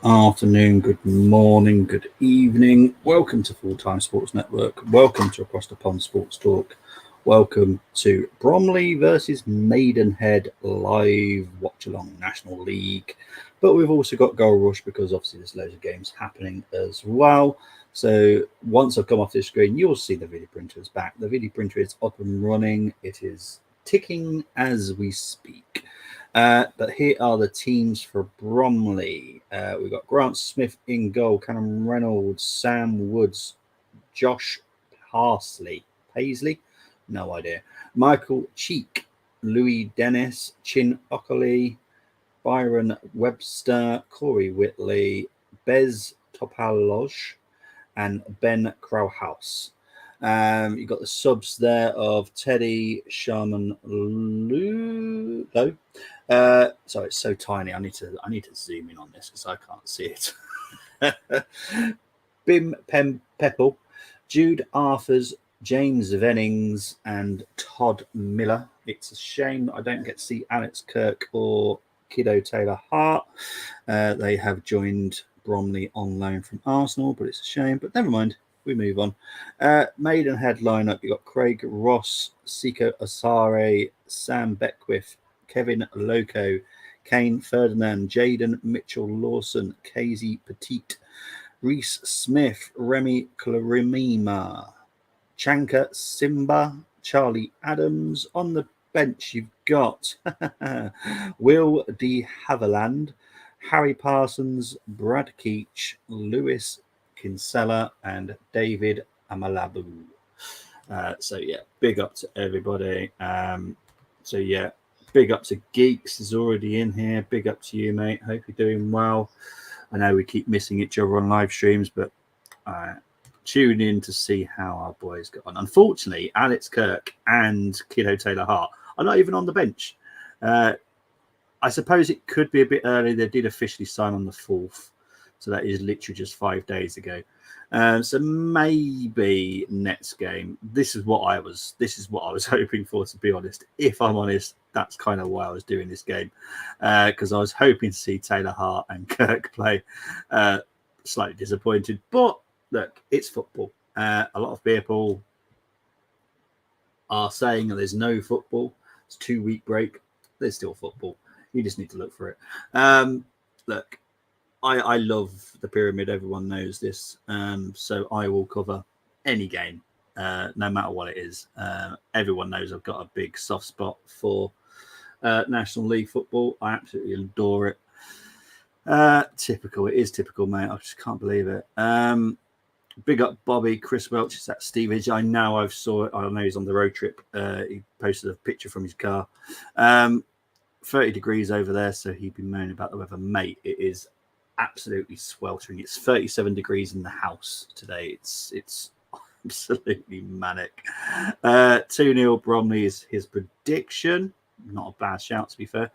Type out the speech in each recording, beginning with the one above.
afternoon, good morning, good evening. Welcome to Full Time Sports Network. Welcome to Across the Pond Sports Talk. Welcome to Bromley versus Maidenhead live Watchalong National League. But we've also got Goal Rush because obviously there's loads of games happening as well. So once I've come off this screen, you'll see the vidiprinter is back. The vidiprinter is up and running. It is ticking as we speak. But here are the teams for Bromley. We've got Grant Smith in goal, Callum Reynolds, Sam Woods, Josh Paisley, no idea, Michael Cheek, Louis Dennis, Chin Ockley, Byron Webster, Corey Whitley, Bez Topaloj, and Ben Crowhouse. You've got the subs there of Teddy Sherman Lulo. Sorry, it's so tiny. I need to zoom in on this because I can't see it. Bim Pepple, Jude Arthurs, James Vennings, and Todd Miller. It's a shame that I don't get to see Alex Kirk or Kiddo Taylor Hart. They have joined Bromley on loan from Arsenal, but it's a shame. But never mind. We move on. Maidenhead lineup. You've got Craig Ross, Siko Asare, Sam Beckwith, Kevin Loco, Kane Ferdinand, Jaden Mitchell Lawson, Casey Petit, Reese Smith, Remy Clarimima, Chanka Simba, Charlie Adams. On the bench, you've got Will de Havilland, Harry Parsons, Brad Keach, Lewis Kinsella, and David Amalabu. So big up to everybody. Big up to Geeks is already in here. Big up to you, mate. Hope you're doing well. I know we keep missing each other on live streams, but tune in to see how our boys got on. Unfortunately, Alex Kirk and Kiddo Taylor Hart are not even on the bench. I suppose it could be a bit early. They did officially sign on the 4th. So that is literally just 5 days ago. So maybe next game. This is what I was hoping for, to be honest. If I'm honest, that's kind of why I was doing this game, because I was hoping to see Taylor Hart and Kirk play. Slightly disappointed, but look, it's football. A lot of people are saying that there's no football. It's a 2-week break. There's still football. You just need to look for it. Look. I love the pyramid. Everyone knows this. So I will cover any game, no matter what it is. Everyone knows I've got a big soft spot for National League football. I absolutely adore it. Typical. It is typical, mate. I just can't believe it. Big up Bobby, Chris Welch. It's that Stevenage. I know I've saw it. I know he's on the road trip. He posted a picture from his car. 30 degrees over there, so he'd be moaning about the weather. Mate, it is absolutely sweltering. It's 37 degrees in the house today. It's absolutely manic. 2-0 Bromley is his prediction. Not a bad shout, to be fair.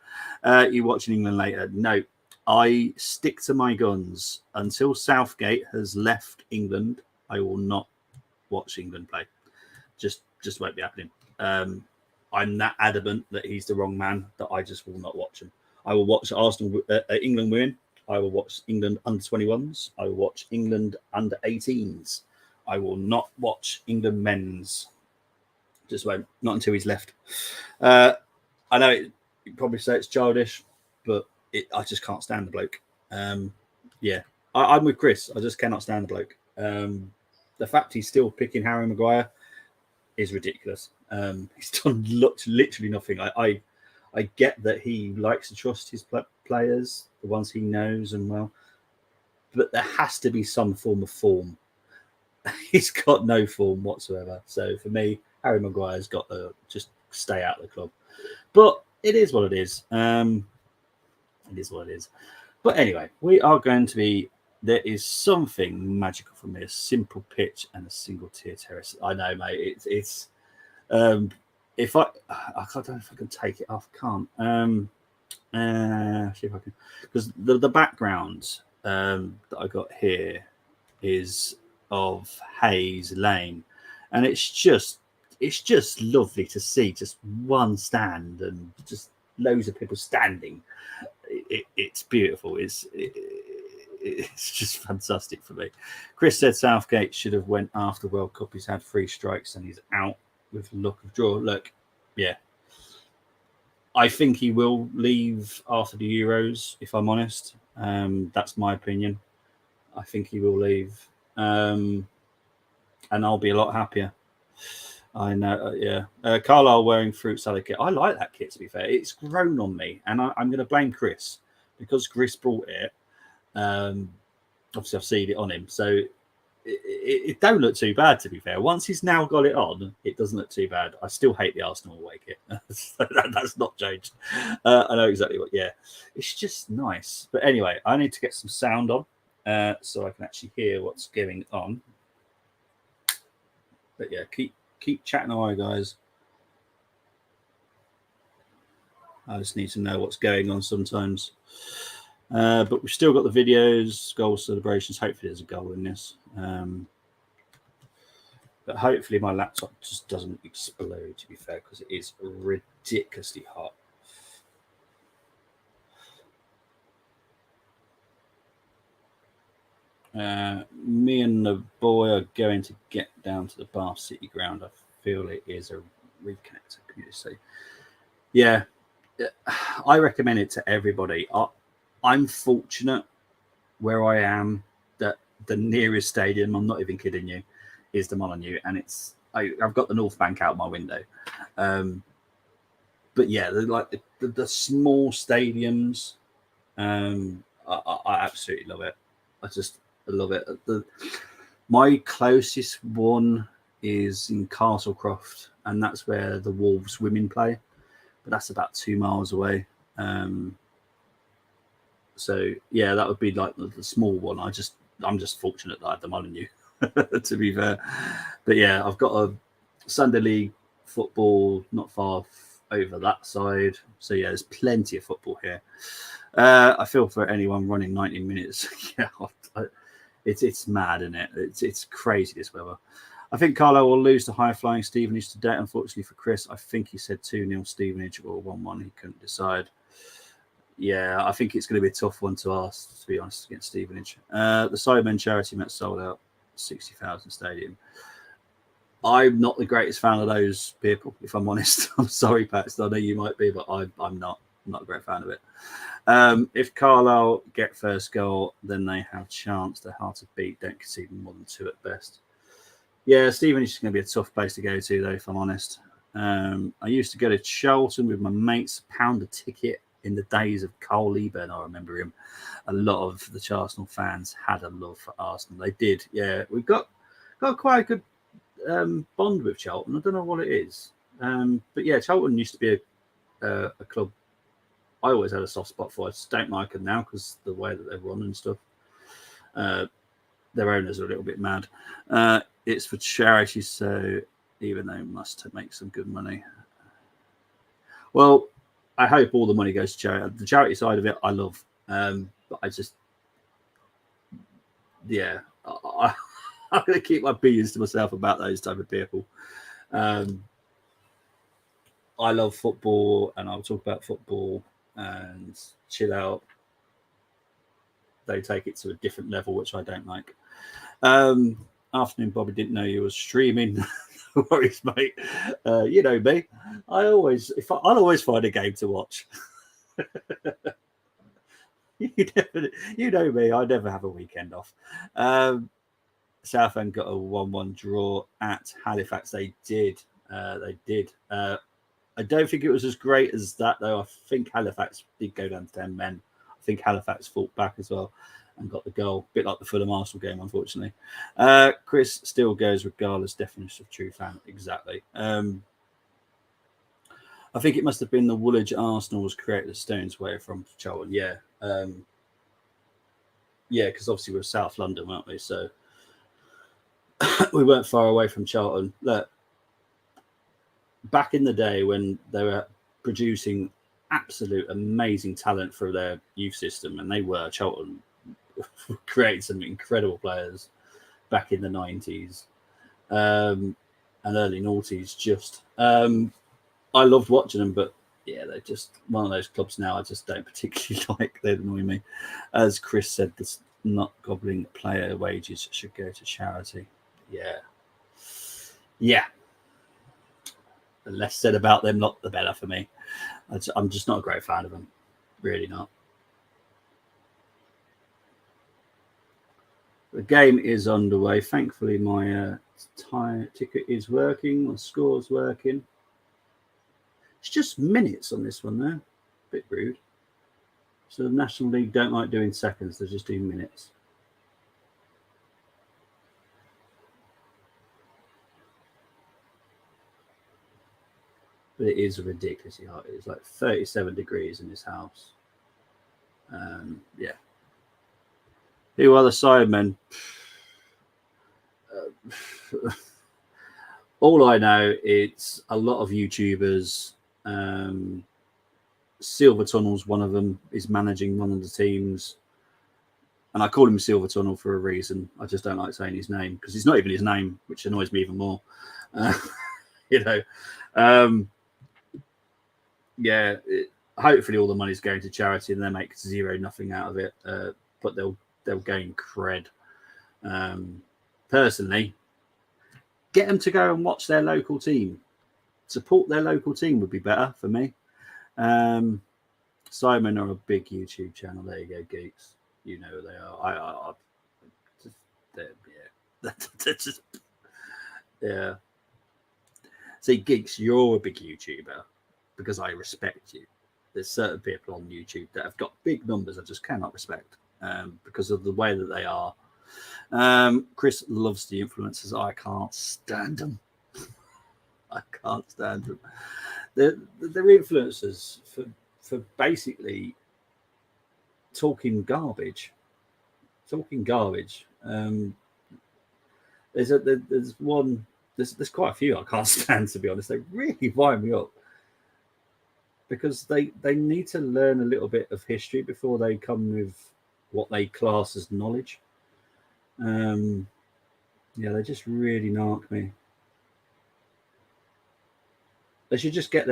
You watching England later? No, I stick to my guns. Until Southgate has left England, I will not watch England play. Just won't be happening. I'm that adamant that he's the wrong man that I just will not watch him. I will watch Arsenal, England win. I will watch England under 21s. I will watch England under 18s. I will not watch England men's. Just won't. Not until he's left. I know you probably say it's childish, but I just can't stand the bloke. I'm with Chris. I just cannot stand the bloke. The fact he's still picking Harry Maguire is ridiculous. He's done literally nothing. I get that he likes to trust his players, the ones he knows and well, but there has to be some form of form. He's got no form whatsoever. So for me, Harry Maguire's got to just stay out of the club. But it is what it is. It is what it is. But anyway, we are going to be. There is something magical from me: a simple pitch and a single tier terrace. I know, mate. It's. If I don't know if I can take it off. Can't. See if I can, because the background that I got here is of Hayes Lane, and it's just lovely to see just one stand and just loads of people standing. It's beautiful. it's just fantastic for me. Chris said Southgate should have went after World Cup. He's had 3 strikes and he's out with luck of draw. Look, yeah. I think he will leave after the Euros, if I'm honest. That's my opinion. I think he will leave. And I'll be a lot happier. I know, yeah. Carlisle wearing fruit salad kit. I like that kit, to be fair. It's grown on me, and I'm going to blame Chris because Chris brought it. Obviously, I've seen it on him, so it don't look too bad, to be fair. Once he's now got it on, it doesn't look too bad. I still hate the Arsenal away kit. So that's not changed. I know exactly what. Yeah, it's just nice. But anyway, I need to get some sound on so I can actually hear what's going on. But yeah, keep chatting away, guys. I just need to know what's going on sometimes. But we've still got the videos, goal celebrations. Hopefully there's a goal in this. But hopefully my laptop just doesn't explode, to be fair, because it is ridiculously hot. Me and the boy are going to get down to the Bath City ground. I feel it is a reconnector community. Yeah, I recommend it to everybody. I'm fortunate where I am that the nearest stadium, I'm not even kidding you, is the Molineux, and I've got the North Bank out my window. But yeah, the small stadiums, I absolutely love it. I love it. My closest one is in Castlecroft, and that's where the Wolves women play, but that's about 2 miles away. So yeah, that would be like the small one. I'm just fortunate that I had the Molineux, to be fair. But yeah, I've got a Sunday League football not far over that side. So yeah, there's plenty of football here. I feel for anyone running 90 minutes. Yeah, it's mad, isn't it? It's crazy, this weather. I think Carlo will lose to high-flying Stevenage today. Unfortunately for Chris, I think he said 2-0 Stevenage or 1-1. He couldn't decide. Yeah, I think it's going to be a tough one to ask, to be honest, against Stevenage. The Sidemen charity match sold out 60,000 stadium. I'm not the greatest fan of those people, if I'm honest. I'm sorry, Pat. I know you might be, but I'm not. I'm not a great fan of it. If Carlisle get first goal, then they have chance. They're hard to beat. Don't concede more than 2 at best. Yeah, Stevenage is going to be a tough place to go to, though, if I'm honest. I used to go to Charlton with my mates, pound a ticket in the days of Cole Eburn. I remember him. A lot of the Arsenal fans had a love for Arsenal. They did. Yeah, we've got quite a good bond with Charlton. I don't know what it is. But yeah, Charlton used to be a club I always had a soft spot for. I just don't like them now because the way that they run and stuff. Their owners are a little bit mad. It's for charity, so even they must make some good money. Well, I hope all the money goes to charity. The charity side of it, I love. But I just, yeah, I'm going to keep my opinions to myself about those type of people. I love football, and I'll talk about football and chill out. They take it to a different level, which I don't like. Afternoon, Bobby, didn't know you were streaming. No worries, mate. You know me. I'll always find a game to watch. You know me. I never have a weekend off. Southend got a 1-1 draw at Halifax. They did. They did. I don't think it was as great as that, though. I think Halifax did go down to 10 men. I think Halifax fought back as well and got the goal. A bit like the Fulham Arsenal game, unfortunately. Chris still goes regardless. Definition of true fan. Exactly. I think it must have been the Woolwich Arsenal was created a stone's way from Charlton. Yeah. Yeah, because obviously we're South London, weren't we? So we weren't far away from Charlton. Look, back in the day when they were producing absolute amazing talent for their youth system, and they were, Charlton created some incredible players back in the 90s and early noughties. Just I loved watching them, but yeah, they're just one of those clubs now I just don't particularly like. They annoy me. As Chris said, not gobbling player wages should go to charity. Yeah. The less said about them, not the better for me. I'm just not a great fan of them. Really not. The game is underway. Thankfully, my ticket is working. My score's working. It's just minutes on this one, though. Bit rude. So the National League don't like doing seconds. They're just doing minutes. But it is ridiculously hot. It's like 37 degrees in this house. Yeah. Who are the sidemen? All I know, it's a lot of YouTubers. Silver Tunnel's one of them, is managing one of the teams. And I call him Silver Tunnel for a reason. I just don't like saying his name because it's not even his name, which annoys me even more. Hopefully all the money's going to charity and they make nothing out of it. But they'll gain cred. Personally, get them to go and watch their local team. Support their local team would be better for me. Simon are a big YouTube channel. There you go, geeks. You know who they are. Yeah. See, geeks, you're a big YouTuber because I respect you. There's certain people on YouTube that have got big numbers I just cannot respect because of the way that they are. Chris loves the influencers. I can't stand them. I can't stand them. They're influencers for basically talking garbage. There's quite a few I can't stand, to be honest. They really wind me up because they need to learn a little bit of history before they come with what they class as knowledge. They just really narc me. They should just get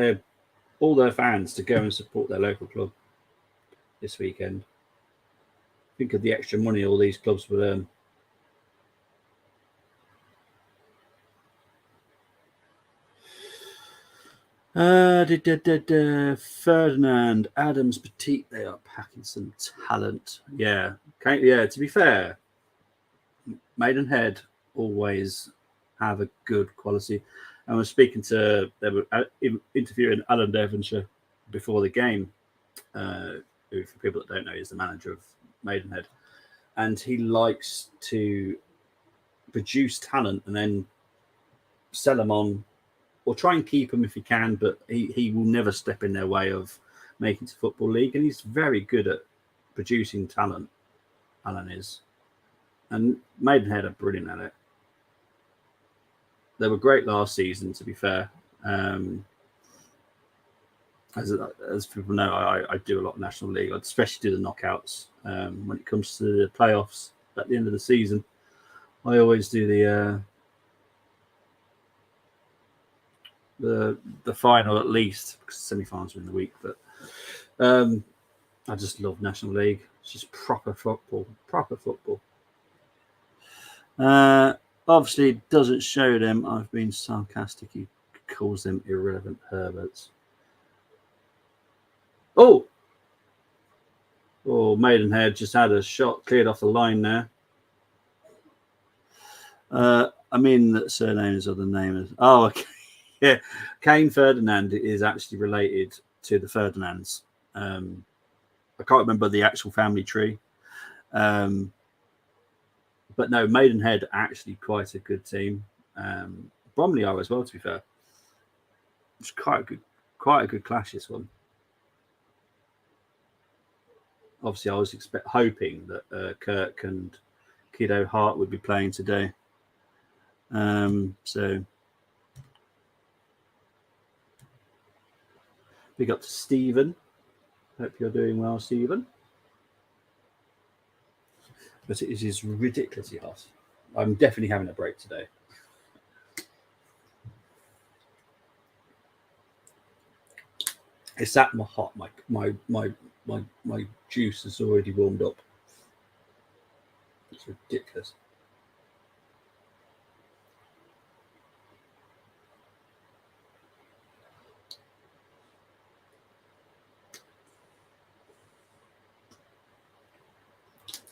all their fans to go and support their local club this weekend. Think of the extra money all these clubs would earn. Ferdinand, Adams, Petit, they are packing some talent. Yeah. Okay, yeah, to be fair, Maidenhead always have a good quality. I was speaking to, they were interviewing Alan Devonshire before the game, who, for people that don't know, is the manager of Maidenhead. And he likes to produce talent and then sell them on, or try and keep them if he can, but he will never step in their way of making it to Football League. And he's very good at producing talent, Alan is. And Maidenhead are brilliant at it. They were great last season, to be fair. As people know, I do a lot of National League. I especially do the knockouts. When it comes to the playoffs at the end of the season, I always do the final at least, because the semi-finals are in the week. But I just love National League. It's just proper football. Obviously, it doesn't show them. I've been sarcastic. He calls them irrelevant Herberts. Oh, Maidenhead just had a shot cleared off the line there. I mean, that surname is other name. Oh, okay. Yeah, Kane Ferdinand is actually related to the Ferdinands. I can't remember the actual family tree. But no, Maidenhead are actually quite a good team. Bromley are as well, to be fair. It's quite a good clash, this one. Obviously, I was hoping that Kirk and Kiddo Hart would be playing today. So big up to Stephen. Hope you're doing well, Stephen. But it is ridiculously hot. I'm definitely having a break today. It's that hot. My juice has already warmed up. It's ridiculous.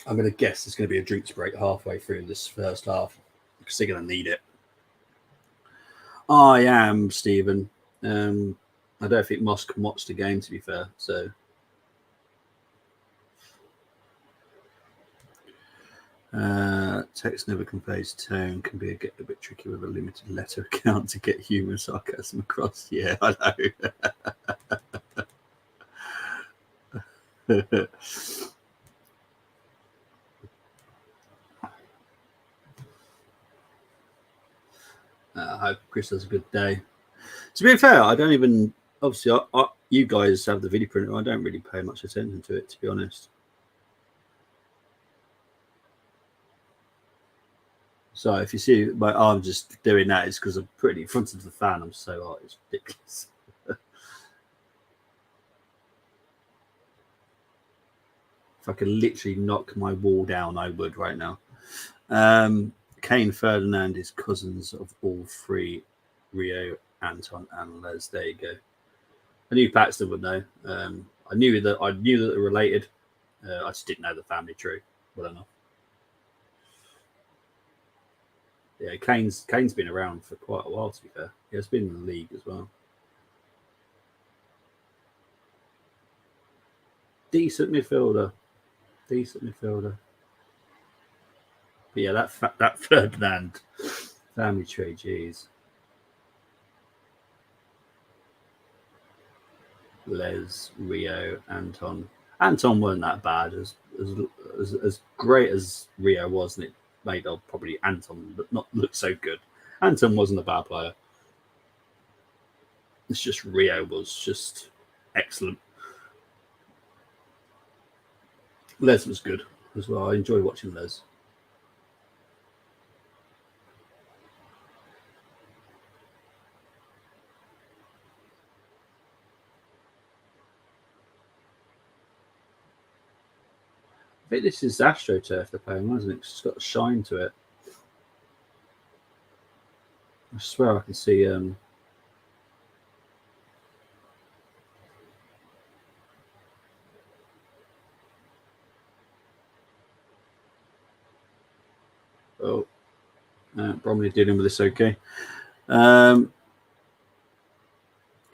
I'm going to guess there's going to be a drinks break halfway through this first half because they're going to need it. I am, Stephen. I don't think Moss can watch the game, to be fair. So, text never conveys tone, can be a bit tricky with a limited letter account to get humour and sarcasm across. Yeah, I know. I hope Chris has a good day. To be fair, I don't even. Obviously, you guys have the vidiprinter. I don't really pay much attention to it, to be honest. So if you see my arm just doing that, it's because I'm pretty in front of the fan. I'm so hot, it's ridiculous. If I could literally knock my wall down, I would right now. Kane Ferdinand is cousins of all three, Rio, Anton, and Les. There you go. I knew Paxton would know. I knew that they're related. I just didn't know the family tree well enough. Yeah, Kane's been around for quite a while. To be fair, he has been in the league as well. Decent midfielder. But yeah, that Ferdinand family tree, jeez. Les, Rio, Anton. Anton weren't that bad. As great as Rio was, and it made probably Anton not look so good. Anton wasn't a bad player. It's just Rio was just excellent. Les was good as well. I enjoy watching Les. I think this is AstroTurf they're playing, isn't it? It's got a shine to it. I swear I can see. Bromley dealing with this okay.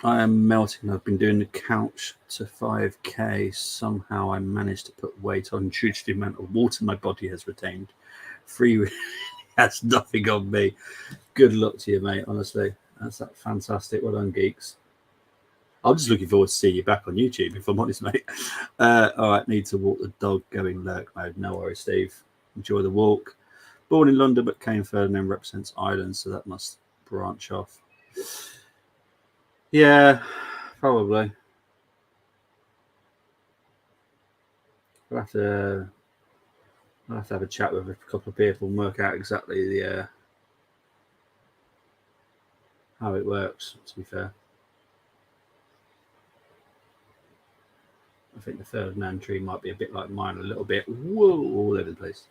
I am melting. I've been doing the couch to 5K. Somehow I managed to put weight on due to the amount of water my body has retained. Free has nothing on me. Good luck to you, mate. Honestly, that's fantastic. Well done, geeks. I'm just looking forward to seeing you back on YouTube, if I'm honest, mate. All right, need to walk the dog going lurk mode. No worries, Steve. Enjoy the walk. Born in London, but Kane Ferdinand represents Ireland, so that must branch off. Yeah, probably. I'll have to have a chat with a couple of people and work out exactly the how it works. To be fair, I think the Ferdinand tree might be a bit like mine, a little bit all over the place.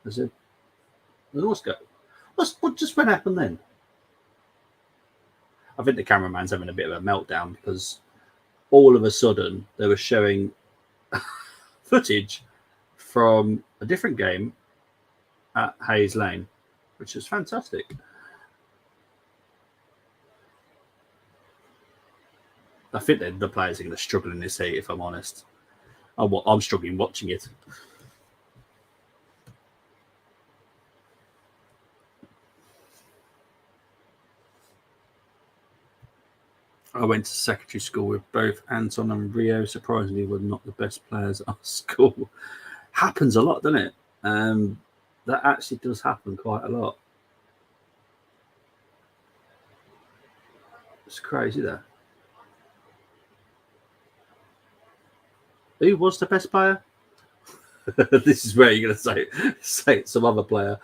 Is it? What's go? What just went happened then? I think the cameraman's having a bit of a meltdown because all of a sudden they were showing footage from a different game at Hayes Lane, which is fantastic. I think the players are going to struggle in this heat, if I'm honest. I'm struggling watching it. I went to secondary school with both Anton and Rio. Surprisingly, were not the best players at our school. Happens a lot, doesn't it? That actually does happen quite a lot. It's crazy, that. Who was the best player? This is where you're going to say some other player.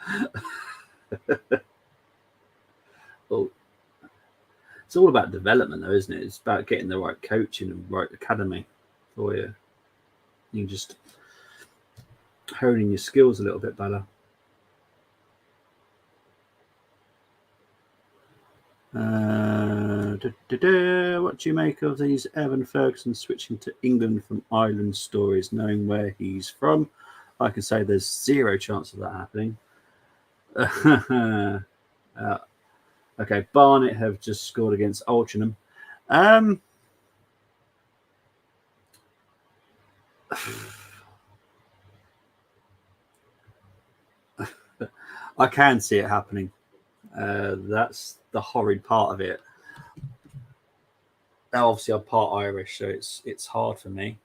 Well, it's all about development, though, isn't it? It's about getting the right coaching and right academy for you. You can just honing your skills a little bit better. What do you make of these Evan Ferguson switching to England from Ireland stories, knowing where he's from? I can say there's zero chance of that happening. Okay, Barnet have just scored against Altrincham. I can see it happening. That's the horrid part of it. Now, obviously, I'm part Irish, so it's hard for me.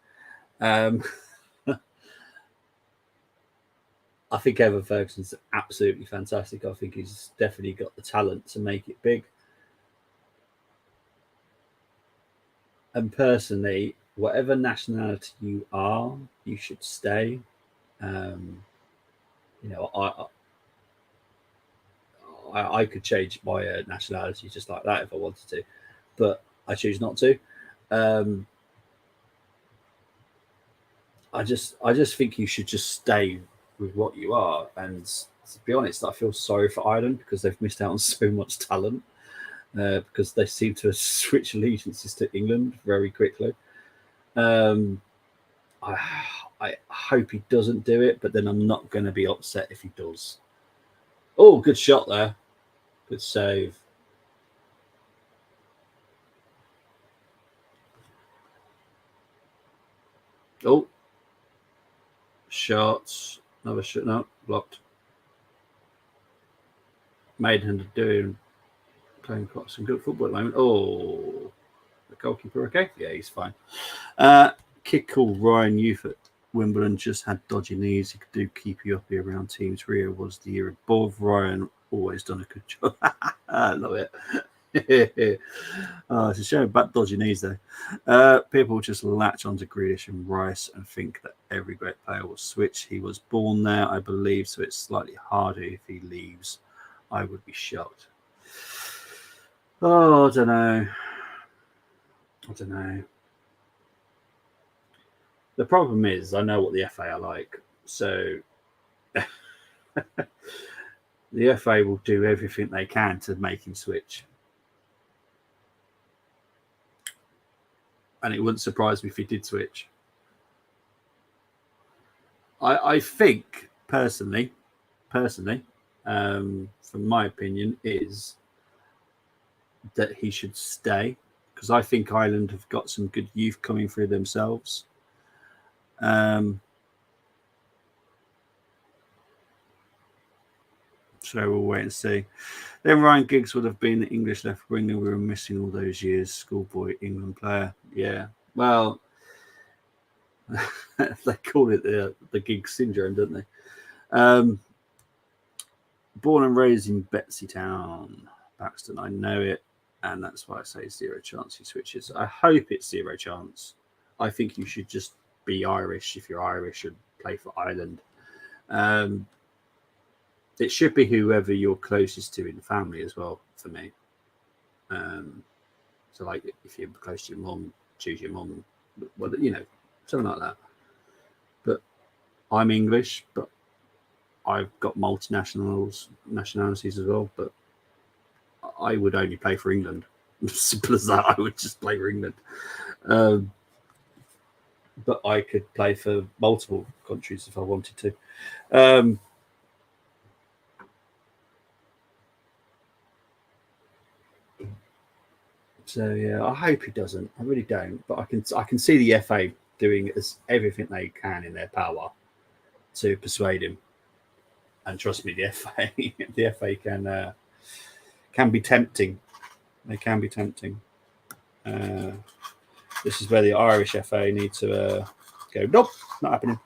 I think Evan Ferguson's absolutely fantastic. I think he's definitely got the talent to make it big. And personally, whatever nationality you are, you should stay. You know, I could change my nationality just like that if I wanted to, but I choose not to. I just think you should just stay with what you are. And to be honest, I feel sorry for Ireland because they've missed out on so much talent because they seem to switch allegiances to England very quickly. I hope he doesn't do it, but then I'm not going to be upset if he does. Oh, good shot there. Good save. Oh, shots. Another shot. No, blocked. Maidenhead playing quite some good football at the moment. Oh, the goalkeeper okay? Yeah, he's fine. Kid called Ryan Youth at Wimbledon just had dodgy knees. He could do keep you up around teams. Rio was the year above. Ryan always done a good job. I love it. Oh, it's a shame about dodgy knees though. People just latch onto Grealish and Rice and think that every great player will switch. He was born there, I believe, so it's slightly harder if he leaves. I would be shocked. Oh, I don't know. The problem is, I know what the FA are like, so the FA will do everything they can to make him switch. And it wouldn't surprise me if he did switch. I think personally, from my opinion, is that he should stay because I think Ireland have got some good youth coming through themselves. So we'll wait and see. Then Ryan Giggs would have been the English left winger we were missing all those years. Schoolboy England player. Yeah. Well, they call it the Giggs syndrome, don't they? Born and raised in Betsytown, Paxton. I know it, and that's why I say zero chance he switches. I hope it's zero chance. I think you should just be Irish if you're Irish and play for Ireland. It should be whoever you're closest to in the family as well, for me. So, like, if you're close to your mum, choose your mum. Well, you know, something like that. But I'm English, but I've got nationalities as well. But I would only play for England. Simple as that. I would just play for England. But I could play for multiple countries if I wanted to. So yeah, I hope he doesn't. I really don't. But I can see the FA doing everything they can in their power to persuade him. And trust me, the FA can be tempting. They can be tempting. This is where the Irish FA need to go. Nope, not happening.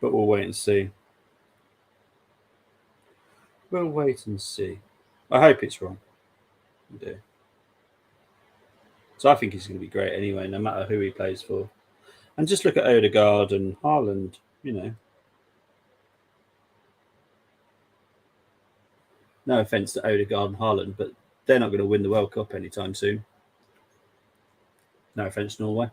But we'll wait and see. We'll wait and see. I hope it's wrong. I do. So I think he's going to be great anyway, no matter who he plays for. And just look at Odegaard and Haaland, you know. No offence to Odegaard and Haaland, but they're not going to win the World Cup anytime soon. No offence, Norway.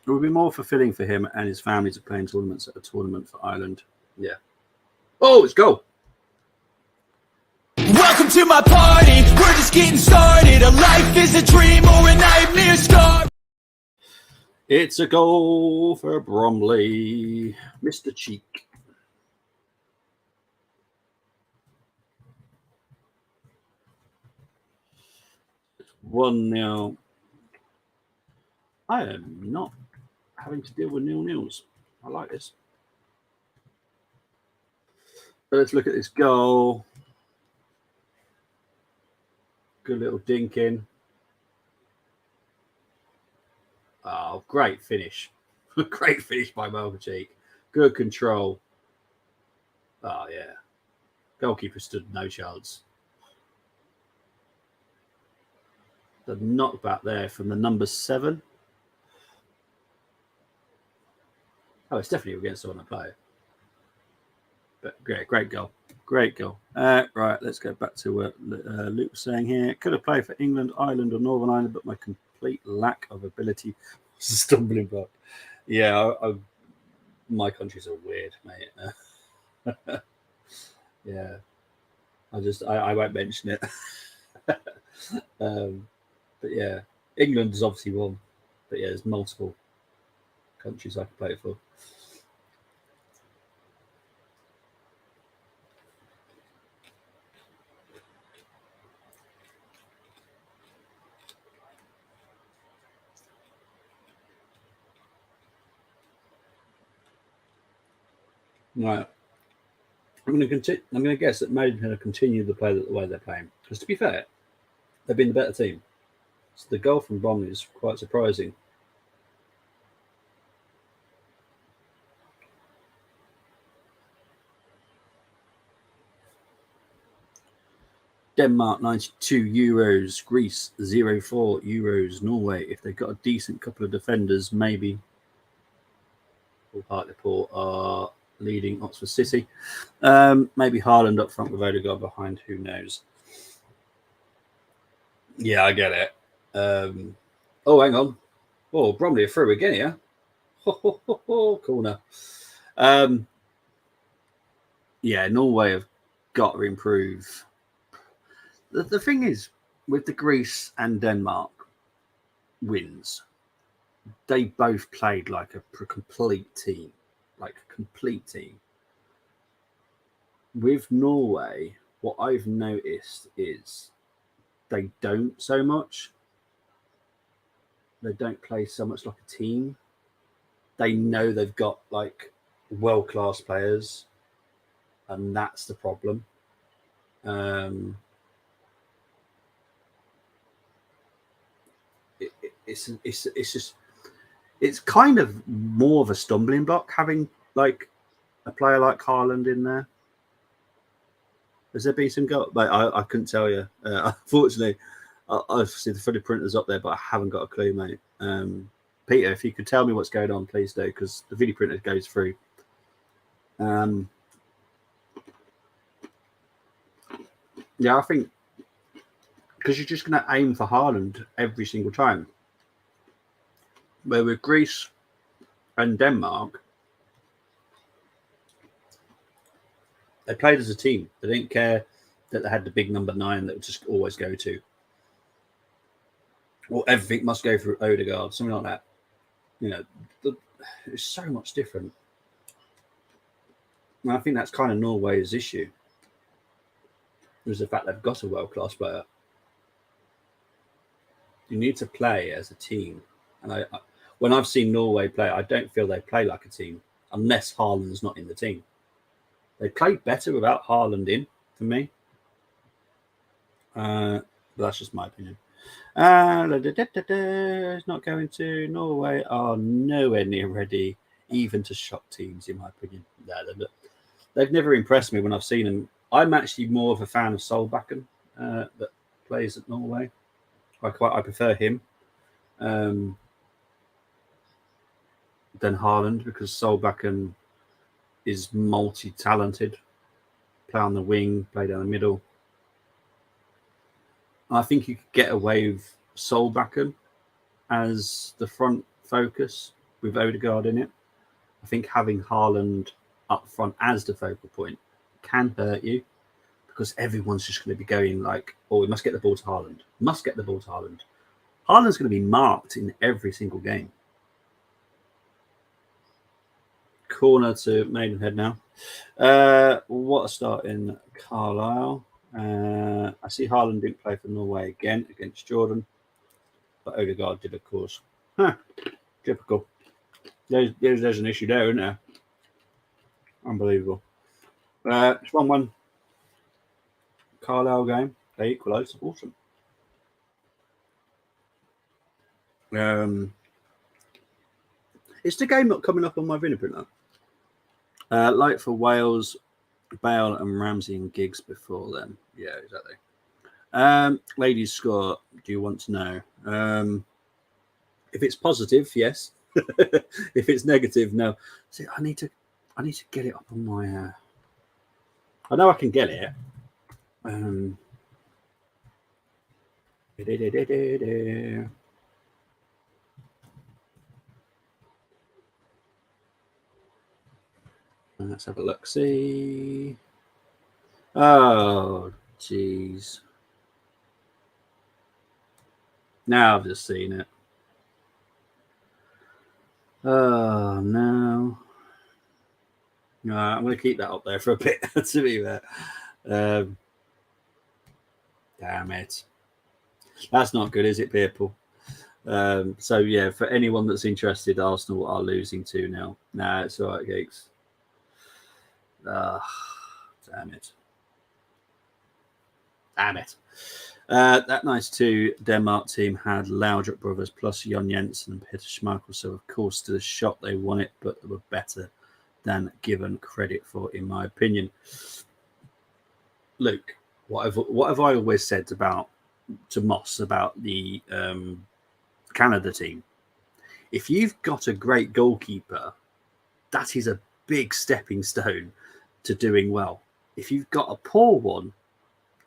It would be more fulfilling for him and his family to play in tournaments at a tournament for Ireland. Yeah. Oh, let's go. Welcome to my party, we're just getting started. A life is a dream or a nightmare scar. It's a goal for Bromley. Mr. Cheek. It's 1-0. I am not having to deal with nil-nils. I like this. So let's look at this goal. Good little dink in. Oh, great finish. Great finish by Cheek. Good control. Oh, yeah. Goalkeeper stood no chance. The knockback there from the number 7. Oh, it's definitely against someone to play. But great goal. Great goal. Right, let's go back to what Luke was saying here. Could have played for England, Ireland, or Northern Ireland, but my complete lack of ability was a stumbling block. Yeah, my countries are weird, mate. Yeah, I won't mention it. But yeah, England is obviously one. But yeah, there's multiple countries I could play for. Right. I'm going to guess that Maidenhead will continue to play the way they're playing. Because to be fair, they've been the better team. So the goal from Bromley is quite surprising. Denmark 92 euros, Greece 0.4 euros, Norway. If they've got a decent couple of defenders, maybe. Hartlepool are leading Oxford City. Maybe Haaland up front with Odegaard behind. Who knows? Yeah, I get it. Oh, hang on. Oh, Bromley are through again here. Corner. Yeah, Norway have got to improve. The thing is, with the Greece and Denmark wins, they both played like a complete team. Like a complete team. With Norway, what I've noticed is they don't so much. They don't play so much like a team. They know they've got like world-class players, and that's the problem. It's kind of more of a stumbling block having like a player like Haaland in there. Has there been some goal? Like, I couldn't tell you. Unfortunately, I've seen the vidiprinter's up there, but I haven't got a clue, mate. Peter, if you could tell me what's going on, please do, because the vidiprinter goes through. Yeah, I think because you're just going to aim for Haaland every single time. Where with Greece and Denmark, they played as a team. They didn't care that they had the big number 9 that would just always go to. Or everything must go through Odegaard, something like that. You know, it's so much different. And I think that's kind of Norway's issue. Is the fact they've got a world-class player. You need to play as a team. And when I've seen Norway play, I don't feel they play like a team unless Haaland's not in the team. They played better without Haaland in, for me. But that's just my opinion. It's not going to. Norway are nowhere near ready, even to shock teams, in my opinion. They've never impressed me when I've seen them. I'm actually more of a fan of Solbakken that plays at Norway. I prefer him. than Haaland because Solbakken is multi-talented. Play on the wing, play down the middle. I think you could get away with Solbakken as the front focus with Odegaard in it. I think having Haaland up front as the focal point can hurt you because everyone's just going to be going like, oh, we must get the ball to Haaland. Must get the ball to Haaland. Haaland's going to be marked in every single game. Corner to Maidenhead now. What a start in Carlisle. I see Haaland didn't play for Norway again against Jordan, but Odegaard did, of course. Typical. There's an issue there, isn't there? Unbelievable. It's 1-1. Carlisle game. They equalised. Awesome. It's the game not coming up on my vidiprinter. Like for Wales, Bale and Ramsey and Giggs before them. Yeah, exactly. Ladies score. Do you want to know? If it's positive, yes. If it's negative, no. See, I need to get it up on my. I know I can get it. Let's have a look. See. Oh, jeez. Now I've just seen it. Oh, no. No, I'm going to keep that up there for a bit, to be fair. Damn it. That's not good, is it, people? So, yeah, for anyone that's interested, Arsenal are losing 2-0. Nah, it's all right, Geeks. Damn it. Damn it. That nice 2 Denmark team had Laudrup brothers plus Jon Jensen and Peter Schmeichel. So, of course, to the shot they won it, but they were better than given credit for, in my opinion. Luke, what have I always said to Moss about the Canada team? If you've got a great goalkeeper, that is a big stepping stone to doing well. If you've got a poor one,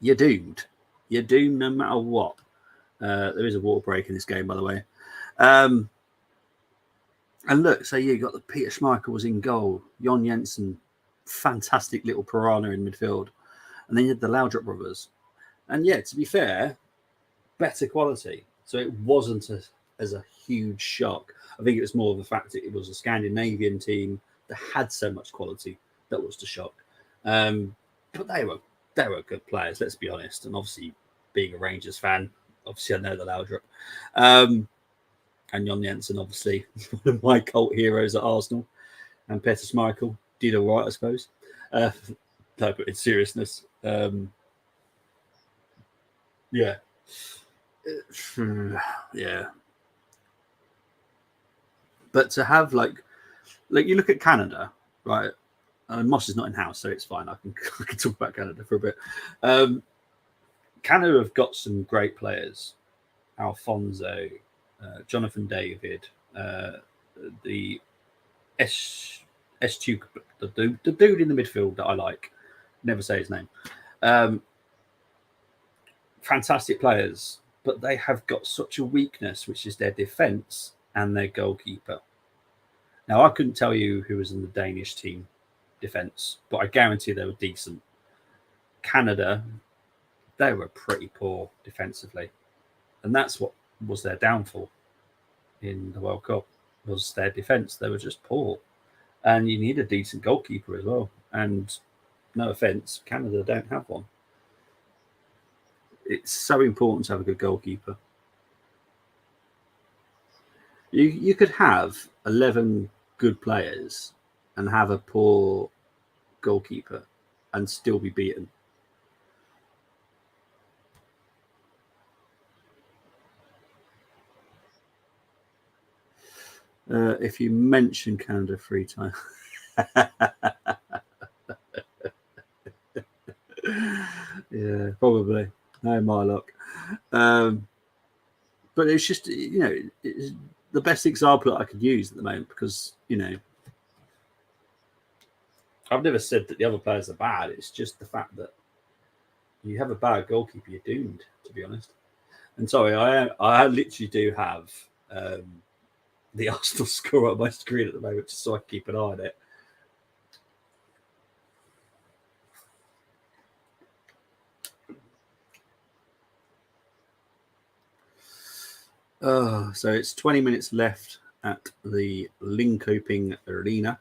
you're doomed. You're doomed no matter what. There is a water break in this game, by the way. And look, so you got the Peter Schmeichel was in goal. Jon Jensen, fantastic little piranha in midfield. And then you had the Laudrup brothers. And yeah, to be fair, better quality. So it wasn't as a huge shock. I think it was more of the fact that it was a Scandinavian team that had so much quality that was the shock. But they were good players, let's be honest. And obviously, being a Rangers fan, obviously I know the Laudrup. And Jon Jensen, obviously, one of my cult heroes at Arsenal. And Peter Schmeichel did all right, I suppose. No, but in seriousness, yeah. Yeah. But to have, like you look at Canada, right? Moss is not in house, so it's fine. I can talk about Canada for a bit. Canada have got some great players. Alfonso, Jonathan David, the S2, the dude in the midfield that I like. Never say his name. Fantastic players, but they have got such a weakness, which is their defence and their goalkeeper. Now, I couldn't tell you who was in the Danish team defence, but I guarantee they were decent. Canada, they were pretty poor defensively, and that's what was their downfall in the World Cup, was their defence. They were just poor, and you need a decent goalkeeper as well. And no offence, Canada don't have one. It's so important to have a good goalkeeper. You could have 11 good players and have a poor goalkeeper and still be beaten. If you mention Canada 3 times. Yeah, probably. No, my luck. But it's just, the best example that I could use at the moment, because, you know, I've never said that the other players are bad. It's just the fact that you have a bad goalkeeper, you're doomed, to be honest. And sorry, I literally do have the Arsenal score on my screen at the moment, just so I can keep an eye on it. So it's 20 minutes left at the Linköping Arena.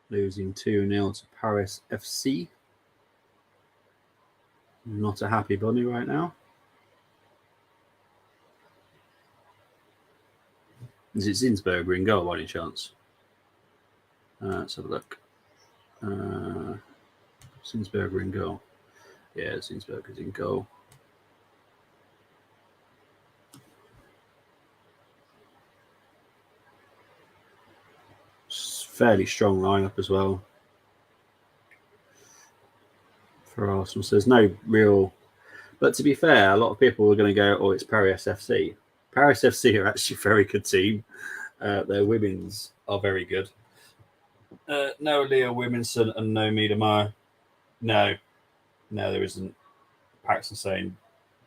Losing 2-0 to Paris FC. Not a happy bunny right now. Is it Zinsberger in goal by any chance? Let's have a look. Zinsberger in goal. Yeah, Zinsberger's in goal. Fairly strong lineup as well for Arsenal. So there's no real. But to be fair, a lot of people are going to go, "Oh, it's Paris FC." Paris FC are actually a very good team. Their women's are very good. No Leah Williamson and no Miedemar. No, there isn't. Paxton saying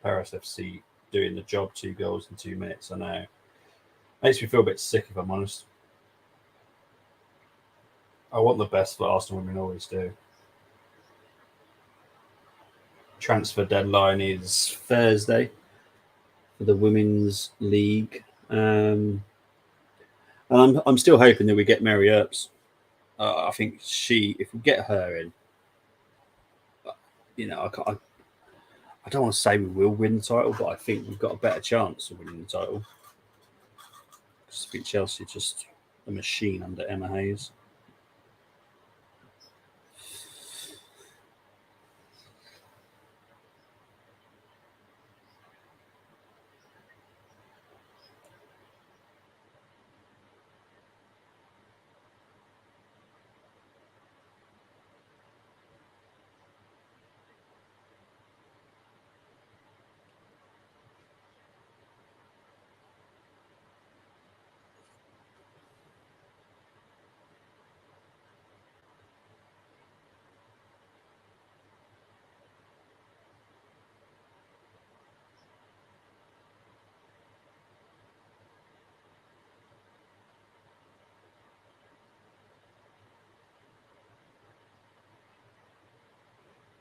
Paris FC doing the job, 2 goals in 2 minutes. I know. Makes me feel a bit sick, if I'm honest. I want the best for Arsenal women, always do. Transfer deadline is Thursday for the Women's League. And I'm still hoping that we get Mary Earps. I think if we get her in, you know, I don't want to say we will win the title, but I think we've got a better chance of winning the title. I think Chelsea just a machine under Emma Hayes.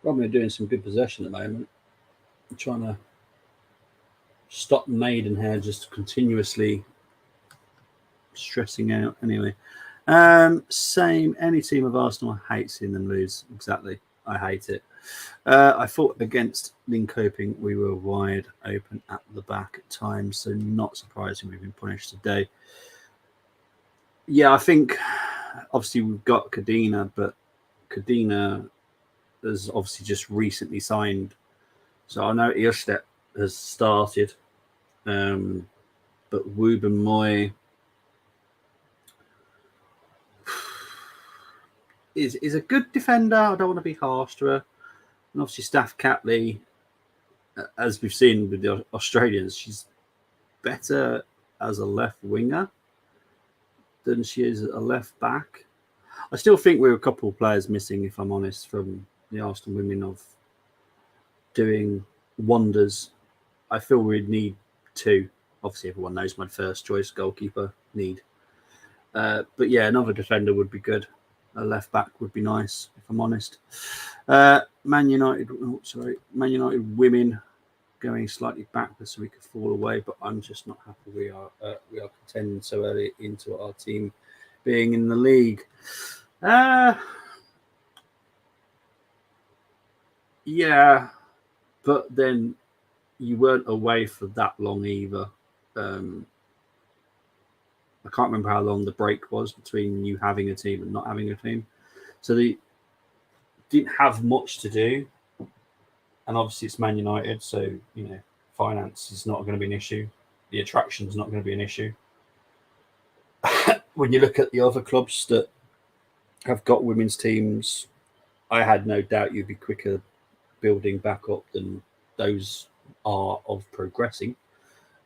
Bromley are doing some good possession at the moment. I'm trying to stop Maidenhead just continuously stressing out. Anyway, same. Any team of Arsenal, I hate seeing them lose. Exactly, I hate it. I thought against Linköping we were wide open at the back at times, so not surprising we've been punished today. Yeah, I think obviously we've got Kadina, but Kadina has obviously just recently signed. So I know Irstedt has started, but Wooben Moy is a good defender. I don't want to be harsh to her. And obviously Staff Catley, as we've seen with the Australians, she's better as a left winger than she is a left back. I still think we're a couple of players missing, if I'm honest, from the Arsenal women of doing wonders. I feel we'd need 2. Obviously, everyone knows my first choice goalkeeper need. But yeah, another defender would be good. A left back would be nice, if I'm honest. Man United women going slightly backwards so we could fall away, but I'm just not happy we are contending so early into our team being in the league. Yeah, but then you weren't away for that long either. I can't remember how long the break was between you having a team and not having a team. So they didn't have much to do. and obviously it's Man United, so finance is not going to be an issue. The attraction is not going to be an issue. When you look at the other clubs that have got women's teams, I had no doubt you'd be quicker building back up than those are of progressing.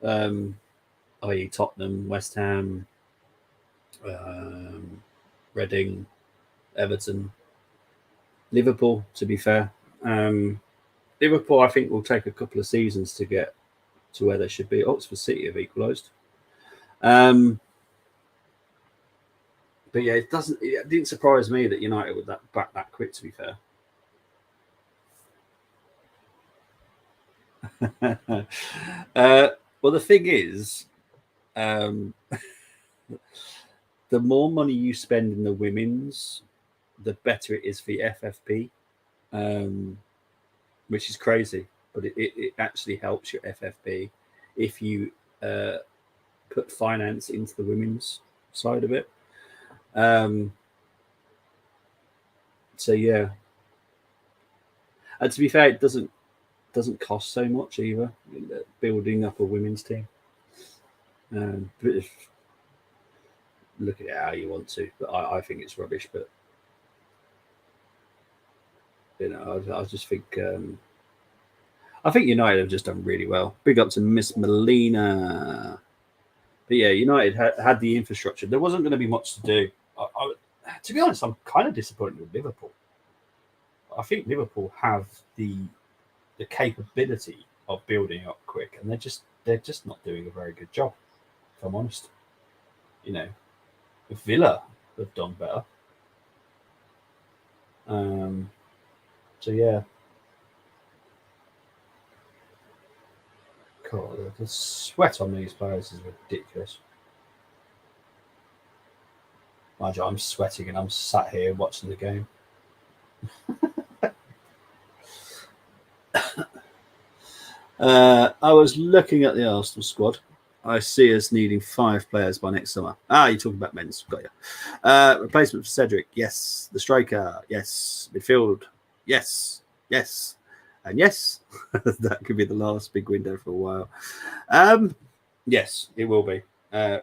I.e. Tottenham, West Ham, Reading, Everton, Liverpool, to be fair. Liverpool, I think, will take a couple of seasons to get to where they should be. Oxford City have equalised. But yeah, it didn't surprise me that United would back that quick, to be fair. Well, the thing is, the more money you spend in the women's, the better it is for the FFP, which is crazy. But it actually helps your FFP if you put finance into the women's side of it. So yeah, and to be fair, it doesn't cost so much either, building up a women's team. Look at it how you want to, but I think it's rubbish. But I just think I think United have just done really well. Big up to Miss Melina. But yeah, United had the infrastructure. There wasn't going to be much to do. To be honest, I'm kind of disappointed with Liverpool. I think Liverpool have the capability of building up quick, and they're just not doing a very good job, if I'm honest. Villa have done better. So yeah. God, the sweat on these players is ridiculous. Mind you, I'm sweating and I'm sat here watching the game. I was looking at the Arsenal squad. I see us needing 5 players by next summer. You're talking about men's. Got you. Replacement for Cedric. Yes. The striker. Yes. Midfield. Yes. Yes. And yes, that could be the last big window for a while. Yes, it will be. I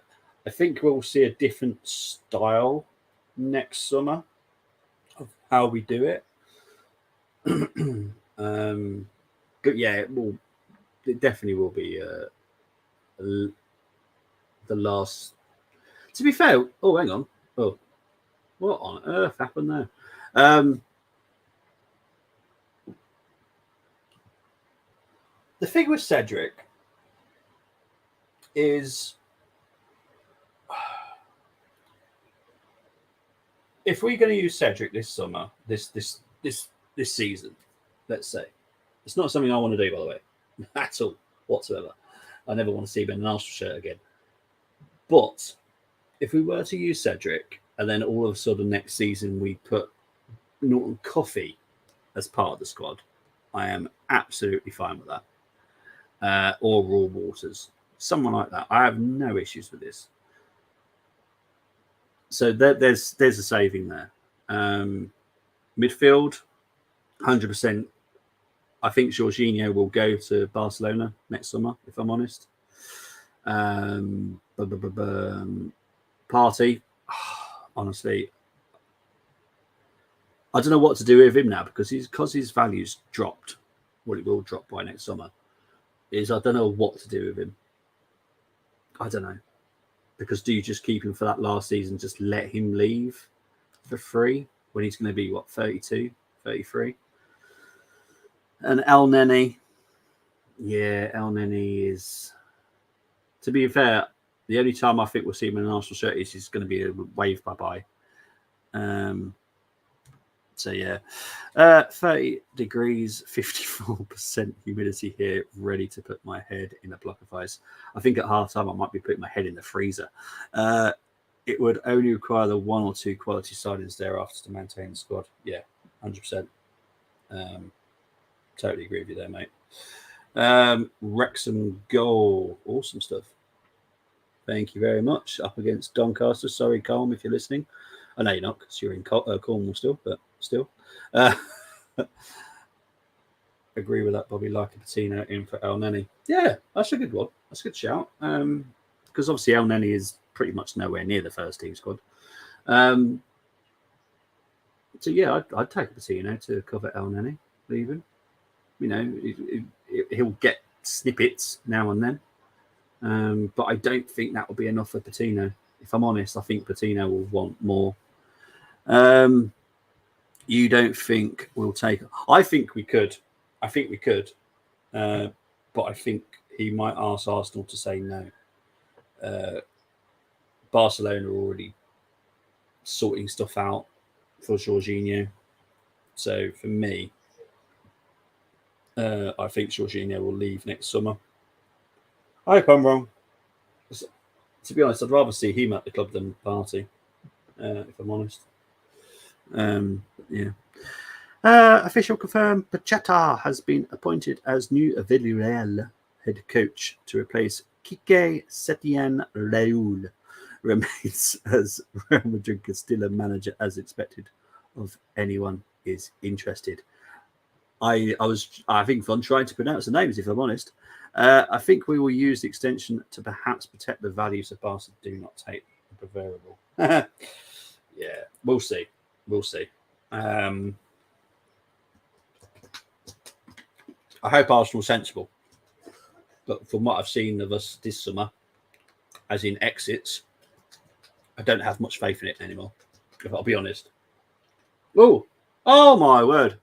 think we'll see a different style next summer of how we do it. But yeah, it definitely will be the last. To be fair, hang on. Oh, what on earth happened there? The thing with Cedric is, if we're going to use Cedric this summer, this season, let's say, it's not something I want to do, by the way, at all whatsoever. I never want to see him in an Arsenal shirt again. But if we were to use Cedric, and then all of a sudden next season we put Norton Coffey as part of the squad, I am absolutely fine with that. Or Raw Waters, someone like that. I have no issues with this. So there's a saving there. Midfield, 100%. I think Jorginho will go to Barcelona next summer, if I'm honest. Partey, honestly, I don't know what to do with him now because his value's dropped. Well, it will drop by next summer. I don't know what to do with him. I don't know. Because do you just keep him for that last season, just let him leave for free when he's going to be, 32, 33? And El Neni. Yeah, El Neni is... To be fair, the only time I think we'll see him in an Arsenal shirt is he's going to be a wave bye-bye. So yeah, 30 degrees, 54% humidity here, ready to put my head in a block of ice. I think at half time I might be putting my head in the freezer. It would only require the 1 or 2 quality signings thereafter to maintain the squad. Yeah, 100%. Totally agree with you there, mate. Wrexham goal, awesome stuff. Thank you very much. Up against Doncaster. Sorry, Colm, if you're listening. I know you're not because you're in Cornwall still, but still. agree with that, Bobby. Like a Patino in for El Neni. Yeah, that's a good one. That's a good shout. Because obviously El Neni is pretty much nowhere near the first team squad. So yeah, I'd take Patino to cover El Neni, even. You know, he'll get snippets now and then. But I don't think that will be enough for Patino. If I'm honest, I think Patino will want more. You don't think we'll take? I think we could. I think we could. But I think he might ask Arsenal to say no. Barcelona are already sorting stuff out for Jorginho. So for me, I think Jorginho will leave next summer. I hope I'm wrong. To be honest, I'd rather see him at the club than Partey, if I'm honest. Yeah. Official confirmed, Pacheta has been appointed as new Villarreal head coach to replace Quique Setien Raul. Remains as Real Madrid Castilla manager as expected of anyone is interested. I was having fun trying to pronounce the names, if I'm honest. I think we will use the extension to perhaps protect the values of Barca. Do not take the variable. Yeah, we'll see. We'll see. I hope Arsenal sensible. But from what I've seen of us this summer, as in exits, I don't have much faith in it anymore, if I'll be honest. Oh my word.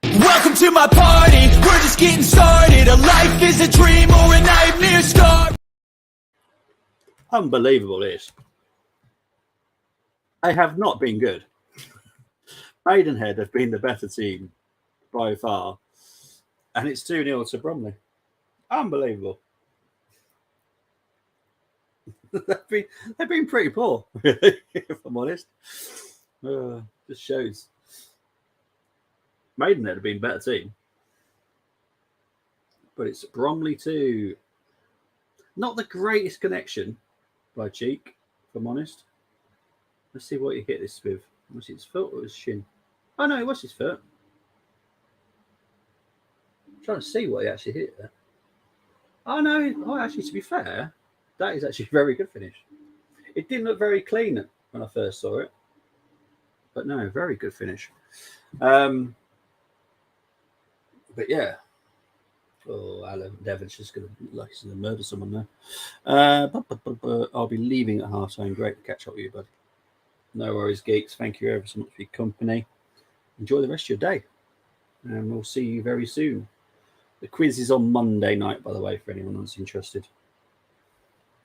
Welcome to my party, we're just getting started. A life is a dream or a nightmare scar. Unbelievable this. They have not been good. Maidenhead have been the better team by far. And it's 2-0 to Bromley. Unbelievable. they've been pretty poor, really, if I'm honest. Just shows. Maidenhead have been a better team. But it's Bromley too. Not the greatest connection by Cheek, if I'm honest. Let's see what he hit this with. Was it his foot or his shin? Oh no, it was his foot. I'm trying to see what he actually hit there. Oh no, actually, to be fair, that is actually a very good finish. It didn't look very clean when I first saw it. But no, very good finish. But yeah. Oh, Alan Devon's just going to murder someone there. I'll be leaving at half time. Great to catch up with you, bud. No worries, geeks. Thank you ever so much for your company. Enjoy the rest of your day. And we'll see you very soon. The quiz is on Monday night, by the way, for anyone that's interested.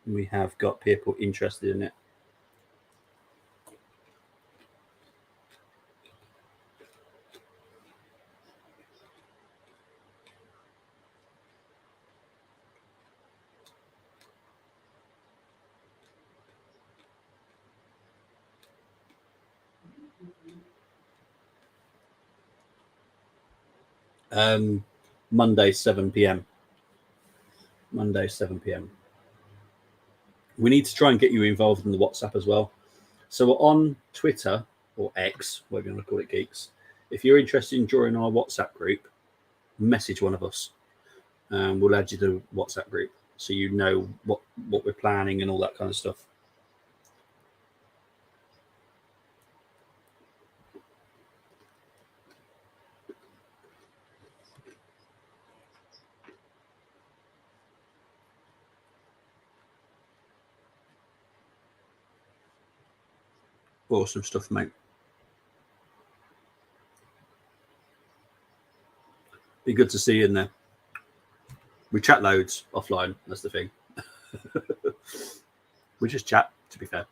We have got people interested in it. Monday, 7 p.m. Monday, 7 p.m. We need to try and get you involved in the WhatsApp as well. So we're on Twitter or X, whatever you want to call it, geeks. If you're interested in joining our WhatsApp group, message one of us. We'll add you to the WhatsApp group so you know what we're planning and all that kind of stuff. Awesome stuff, mate. Be good to see you in there. We chat loads offline. That's the thing. We just chat, to be fair.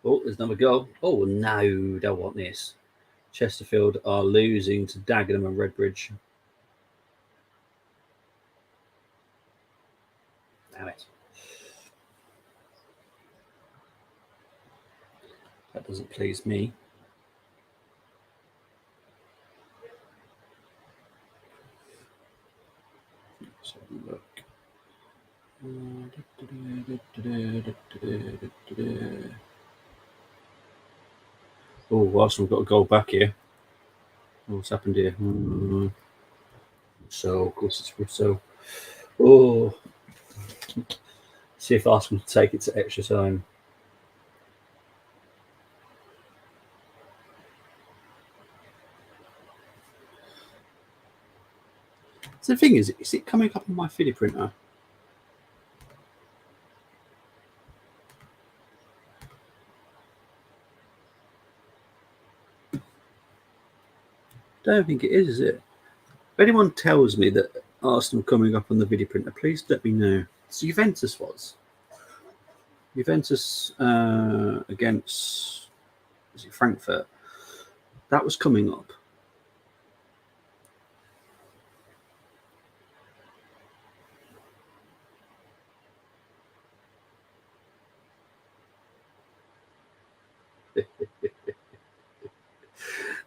Oh, there's another goal. Oh, no, don't want this. Chesterfield are losing to Dagenham and Redbridge. Damn it. That doesn't please me. Let's have a look. Oh, Arsenal got a goal back here. What's happened here? So, of course, it's Russo. Oh, see if Arsenal can take it to extra time. So the thing is it coming up on my vidiprinter? Don't think it is it? If anyone tells me that Arsenal coming up on the vidiprinter, please let me know. So Juventus was. Juventus against is it Frankfurt? That was coming up.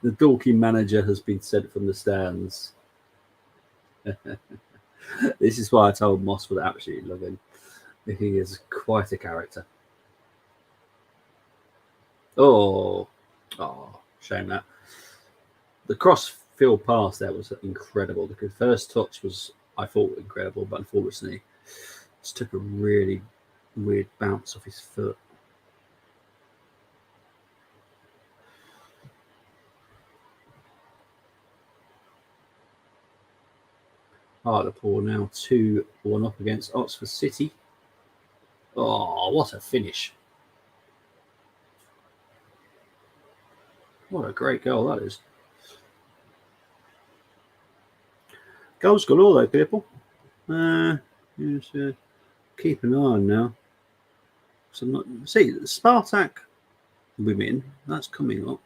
The Dorking manager has been sent from the stands. This is why I told Moss would absolutely love him. He is quite a character. Oh, shame that. The cross-field pass there was incredible. The first touch was, I thought, incredible, but unfortunately, just took a really weird bounce off his foot. Hartlepool now 2-1 up against Oxford City. Oh, what a finish. What a great goal that is. Goals galore though, people. Keep an eye on now. So I'm not see Spartak women, that's coming up.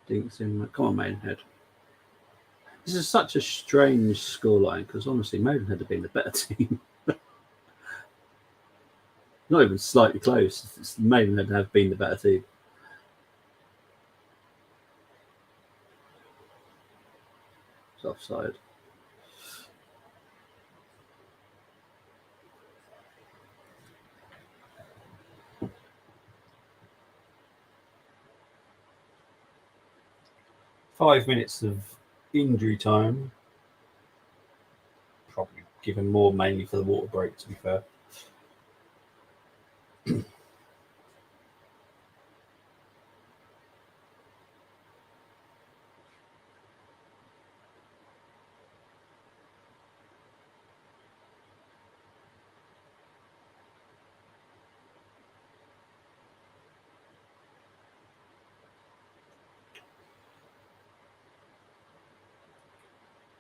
Dinks in. Come on, Maidenhead. This is such a strange scoreline because honestly, Maidenhead have been the better team. Not even slightly close. It's Maidenhead have been the better team. It's offside. Five minutes of injury time. Probably given more mainly for the water break, to be fair.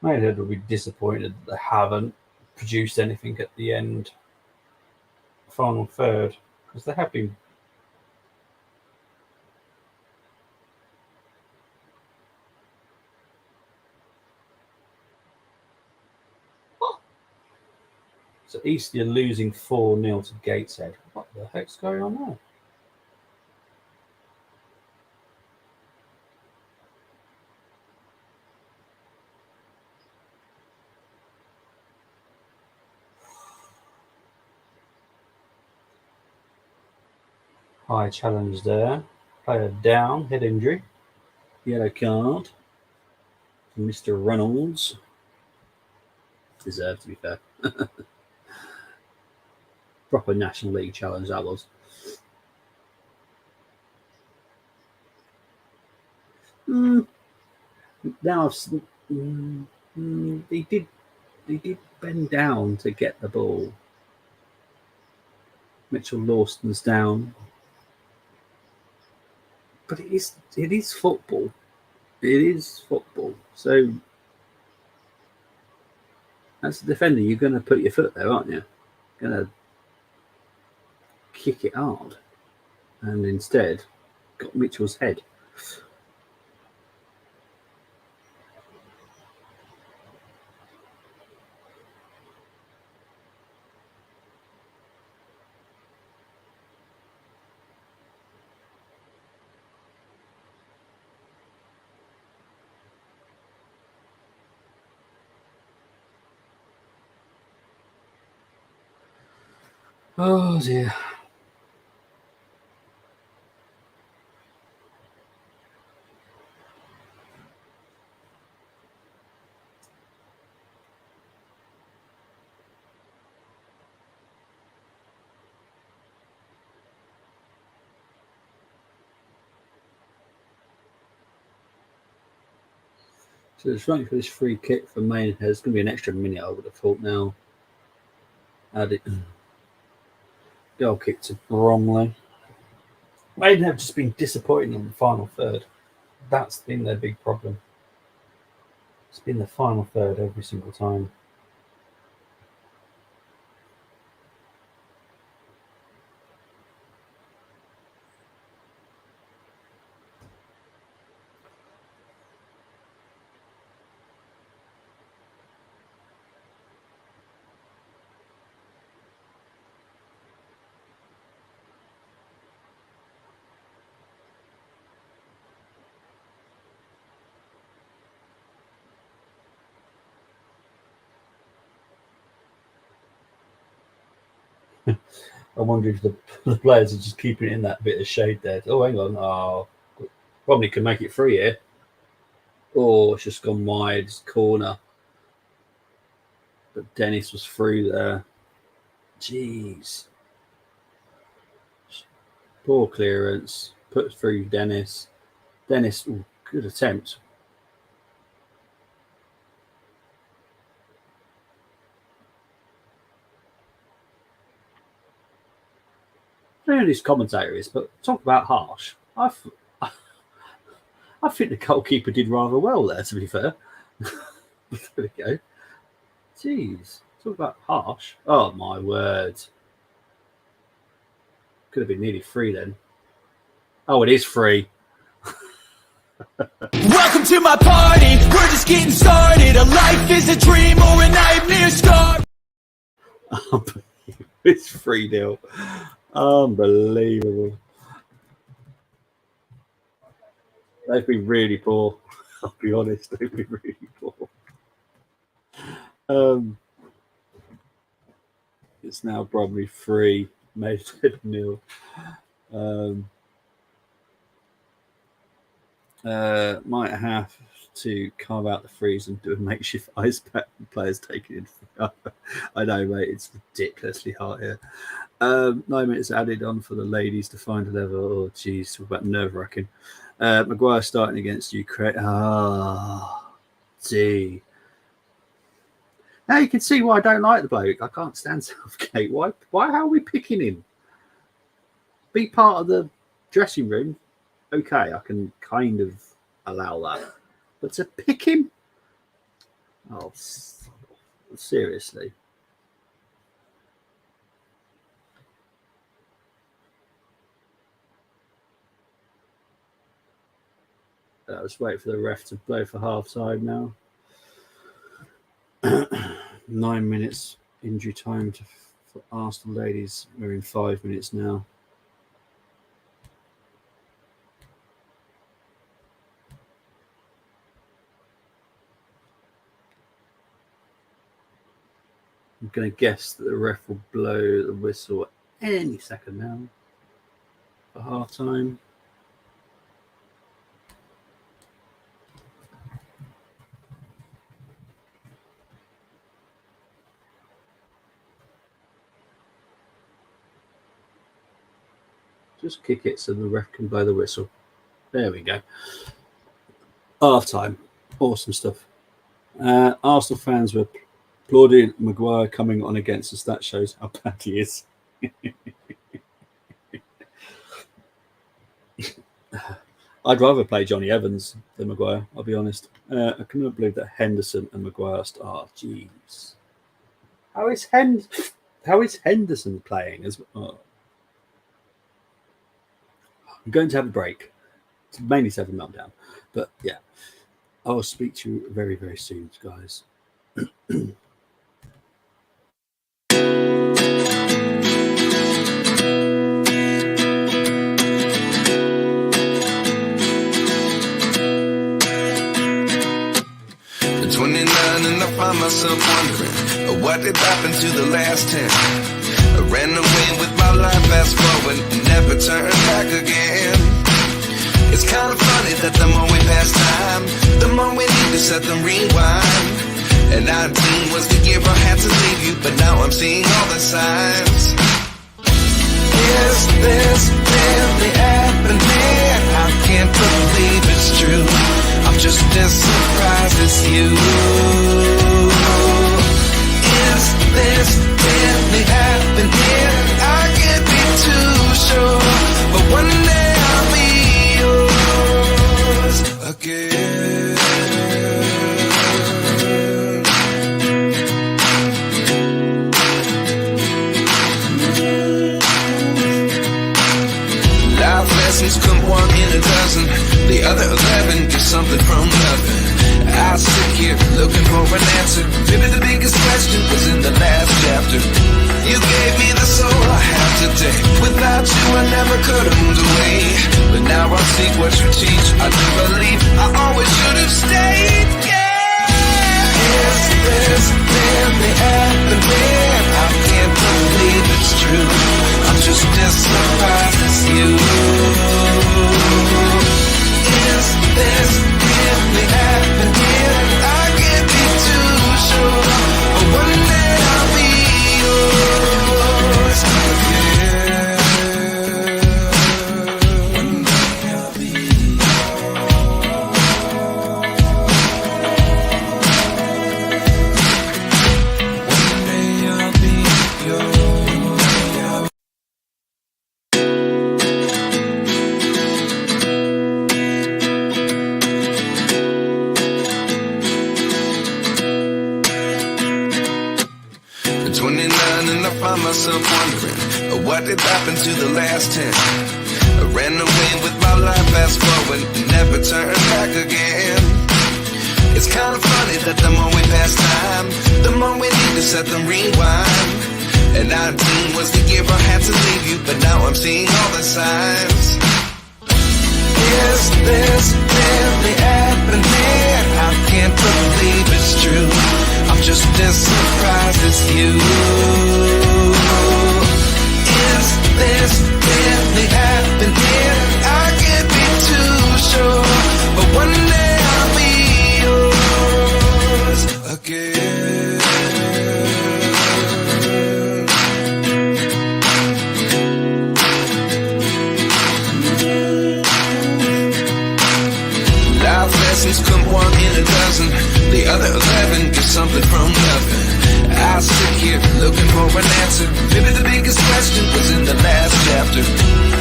Maidenhead will be disappointed that they haven't produced anything at the end, final third, because they have been. So Eastleigh are losing 4-0 to Gateshead. What the heck's going on there? High challenge there. Player down, head injury. Yellow card for Mr. Reynolds. Deserved, to be fair. Proper National League challenge that was. Now he did bend down to get the ball. Mitchell Lawson's down. But it is football. It is football. So as a defender, you're going to put your foot there, aren't you? Going to kick it hard. And instead, got Mitchell's head. Oh dear. So it's running for this free kick for Maidenhead. It's going to be an extra minute, I would have thought now. Added goal kick to Bromley. Maidenhead have just been disappointing in the final third. That's been their big problem. It's been the final third every single time. I wonder if the players are just keeping it in that bit of shade there. Oh, hang on. Oh, probably can make it free here. Oh, it's just gone wide. It's corner. But Dennis was through there. Jeez. Poor clearance. Put through Dennis. Dennis, ooh, good attempt. I don't know who this commentator is, but talk about harsh. I think the goalkeeper did rather well there, to be fair. There we go. Jeez. Talk about harsh. Oh, my word. Could have been nearly free then. Oh, it is free. Welcome to my party, we're just getting started. A life is a dream or a nightmare scar. It's 3-0. Unbelievable. They've been really poor. I'll be honest, they've been really poor. It's now Bromley 3, Maidenhead 0. Might have to carve out the freeze and do a makeshift ice pack and players taking it. I know, mate, it's ridiculously hot here. 9 minutes added on for the ladies to find a level. Oh, geez, talk about nerve-wracking. Maguire starting against Ukraine. Gee. Now you can see why I don't like the bloke. I can't stand Southgate. Why are we picking him? Be part of the dressing room. Okay, I can kind of allow that. But to pick him? Oh, seriously. Let's wait for the ref to blow for half time now. 9 minutes injury time for Arsenal ladies. We're in 5 minutes now. I'm going to guess that the ref will blow the whistle any second now for half time. Just kick it so the ref can blow the whistle. There we go. Half time. Awesome stuff. Arsenal fans were applauding Maguire coming on against us. That shows how bad he is. I'd rather play Johnny Evans than Maguire, I'll be honest. I cannot believe that Henderson and Maguire start. Jeez. How is Henderson playing as well? I'm going to have a break. It's mainly to have a meltdown. But yeah, I'll speak to you very, very soon, guys. And I find myself wondering, what did happen to the last 10? I ran away with my life, fast forward, and never turn back again. It's kind of funny that the more we pass time, the more we need to set them rewind. And 19 was the year I had to leave you, but now I'm seeing all the signs. Is this really happening? I can't believe it's true. I'm just as surprised as you. Is this really happening? I can't be too sure, but one day I'll be yours again. Life lessons come one in a dozen. The other 11 get something from nothing. I sit here looking for an answer. Maybe the biggest question was in the last chapter. You gave me the soul I have today. Without you I never could have moved away. But now I see what you teach. I do believe I always should have stayed. Yeah. Is this really happening? I can't believe it's true. I'm just as surprised as you. Is this really happening? I can't be too sure, but one day I'll be yours again. One day I'll be myself wondering, what did happen to the last 10? I ran away with my life, fast forward, and never turn back again. It's kind of funny that the more we pass time, the more we need to set them rewind. And 19 was the year I had to leave you, but now I'm seeing all the signs. Is this really happening? I can't believe it's true. I'm just as surprised as you. Is this really happening? I can't be too sure, but one day I'll be yours again. Life lessons come one in a dozen. The other 11 get something from nothing. I sit here looking for an answer. Maybe the biggest question was in the last chapter.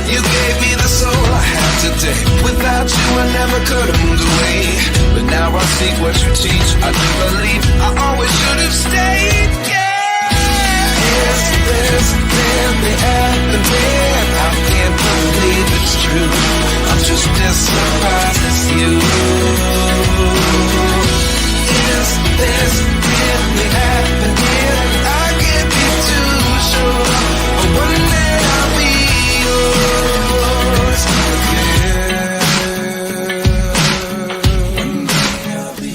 You gave me the soul I have today. Without you I never could have moved away. But now I see what you teach. I do believe I always should have stayed. Yeah. Is this really happening? I can't believe it's true. I'm just as surprised as you. Is this really happening? I can't be too sure, but one day I'll be yours again. One day I'll be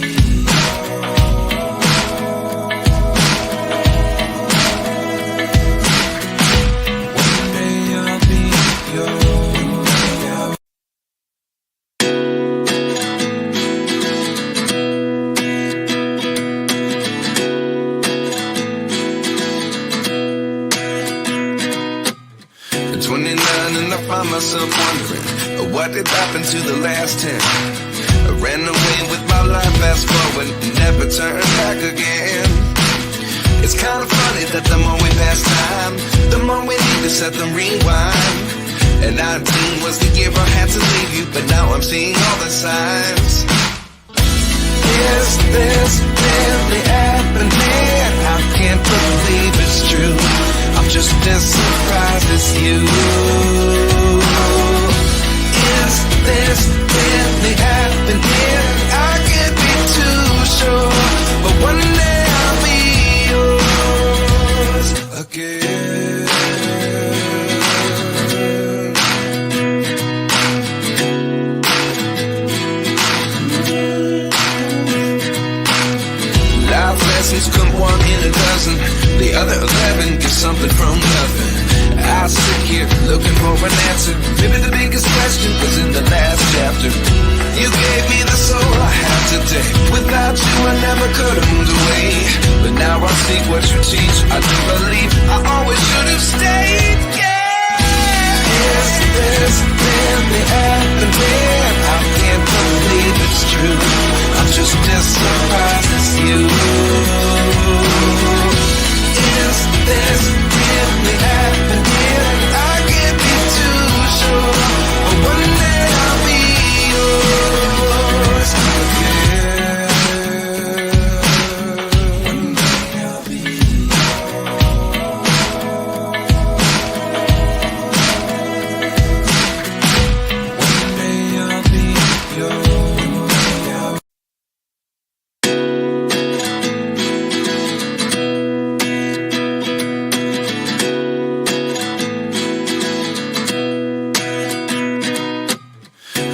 One day I'll be yours. 29 and I find myself wondering, what did happen to the last 10? I ran away with my life, fast forward, and never turn back again. It's kind of funny that the more we pass time, the more we need to set them rewind. And 19 was the year I had to leave you, but now I'm seeing all the signs. Is this really happening? I can't believe it's true. I'm just as surprised as you. Is this really happening? I can't be too sure, but one day I'll be yours again. Life lessons come one in a dozen. The other 11 get something from nothing. I sit here looking for an answer. Maybe the biggest question was in the last chapter. You gave me the soul I have today. Without you I never could have moved away. But now I see what you teach. I do believe I always should have stayed. Yeah. Is this really happening? I can't believe it's true. I'm just as surprised as you. Is this really happening? I can't be too sure, but one day I'll be yours again. One day I'll be One day I'll be yours.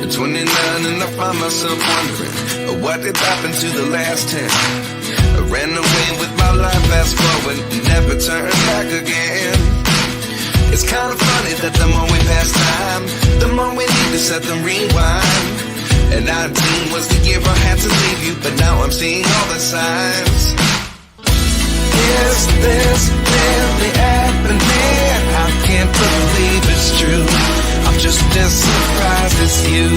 At 29 and I find myself wondering what did happen to the last 10. I ran away with my life, fast forward, never turn back again. It's kind of funny that the more we pass time, the more we need to set them rewind. And 19 was the year I had to leave you, but now I'm seeing all the signs. Is this really happening? I can't believe it's true. I'm just as surprised as you.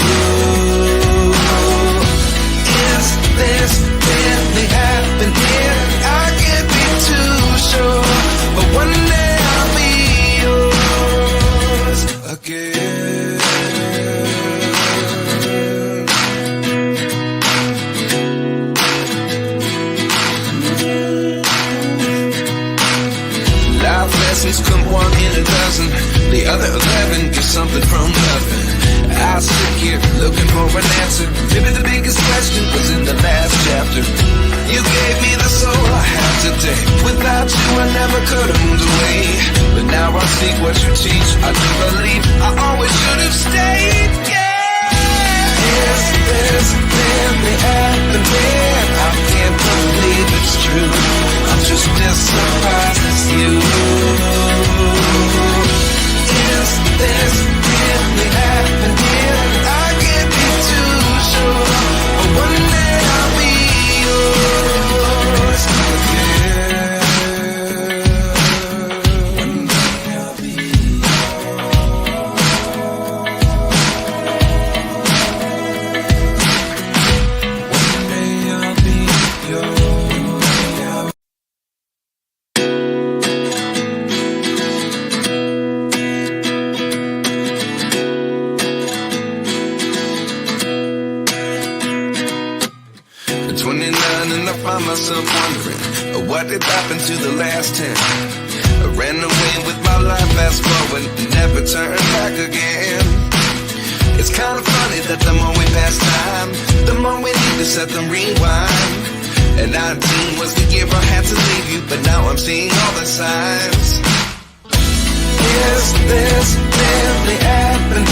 Is this really happening? I can't be too sure, but one day I'll be yours again. Life lessons come one in a dozen. The other 11 get something from nothing. I sit here looking for an answer. Maybe the biggest question was in the last chapter. You gave me the soul I have today. Without you I never could have moved away. But now I see what you teach. I do believe I always should have stayed. Yeah. Is this really happening? I can't believe it's true. I'm just as surprised as you. Is this really happening? I can't be too sure, but one day I'll be yours again. One day I'll be One day I'll be yours. At 29 and I find myself wondering what did happen to the last 10. I ran away with my life, fast forward, never turn back again. It's kind of funny that the more we pass time, the more we need to set them rewind. And 19 was the year I had to leave you, but now I'm seeing all the signs. Is this really happening?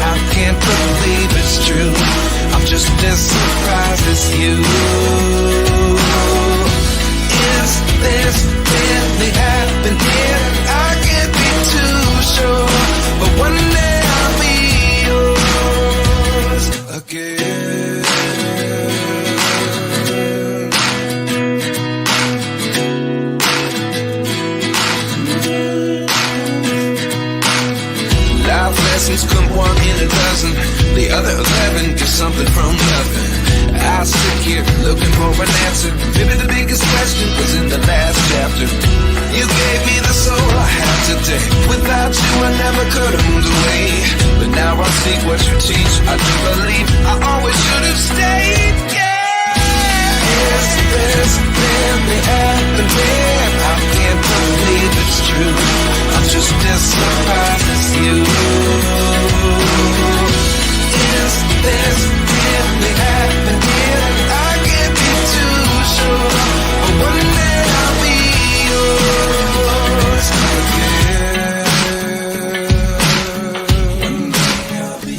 I can't believe it's true. I'm just as surprised as you. Is this really happening? I can't be too sure, but one day I'll be yours again. Life lessons come one in a dozen. The other 11 get something from nothing. I sit here looking for an answer. Maybe the biggest question was in the last chapter. You gave me the soul I have today. Without you I never could have moved away. seek what you teach. I do believe I always should have stayed. Yeah. Is this really happening? I can't believe it's true. I'm just as surprised as you. Is this really happening? I can't be too sure. But one day I'll be yours again. One day I'll be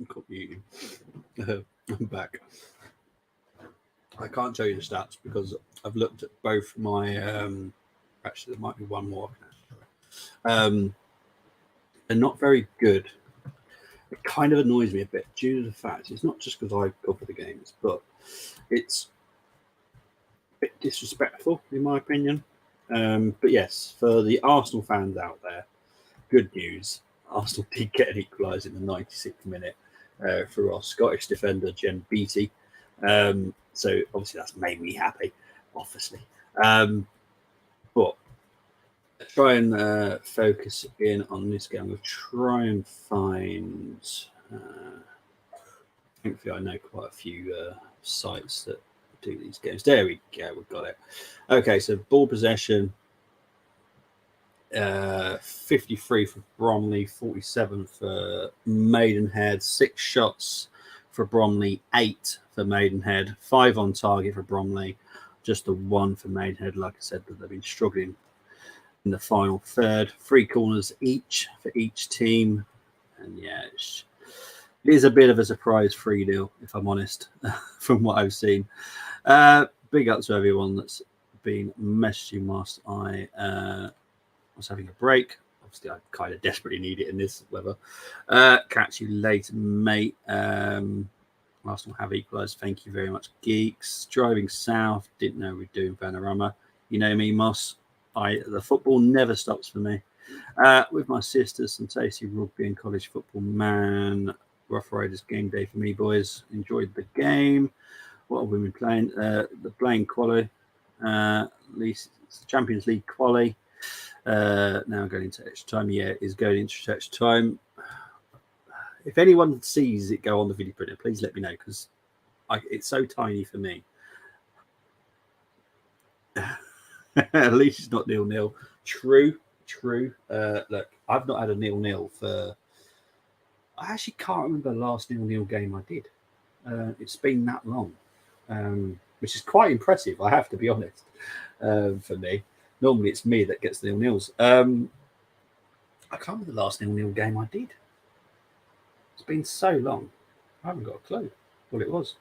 Got muted. I'm back. I can't tell you the stats because I've looked at both my. Actually, there might be one more. They're not very good. It kind of annoys me a bit due to the fact it's not just because I cover the games, but it's a bit disrespectful in my opinion. But yes, for the Arsenal fans out there, good news. Arsenal did get an equaliser in the 96th minute for our Scottish defender, Jen Beattie. So obviously that's made me happy, obviously. But try and focus in on this game. We'll try and find... thankfully, I know quite a few sites that do these games. There we go, we've got it. Okay, so ball possession... 53 for Bromley, 47 for Maidenhead, 6 shots for Bromley, 8 for Maidenhead, 5 on target for Bromley, just the 1 for Maidenhead. Like I said, that they've been struggling in the final third. 3 corners each for each team, and yeah, it is a bit of a surprise 3-0 if I'm honest, from what I've seen. Big up to everyone that's been messaging whilst I was having a break. Obviously, I kind of desperately need it in this weather. Catch you later, mate. Arsenal have equalised. Thank you very much, geeks. Driving south. Didn't know we're doing Panorama. You know me, Moss. The football never stops for me. With my sisters, some tasty rugby and college football. Man, Rough Riders game day for me, boys. Enjoyed the game. What have we been playing? The playing quali. At least it's the Champions League quali. Now going into extra time. Yeah, is going into extra time. If anyone sees it go on the video printer, please let me know because it's so tiny for me. At least it's not 0-0. True. Look, I've not had a 0-0 for... I actually can't remember the last 0-0 game I did. It's been that long, which is quite impressive, I have to be honest, for me. Normally it's me that gets the 0-0s. I can't remember the last 0-0 game I did. It's been so long. I haven't got a clue what it was.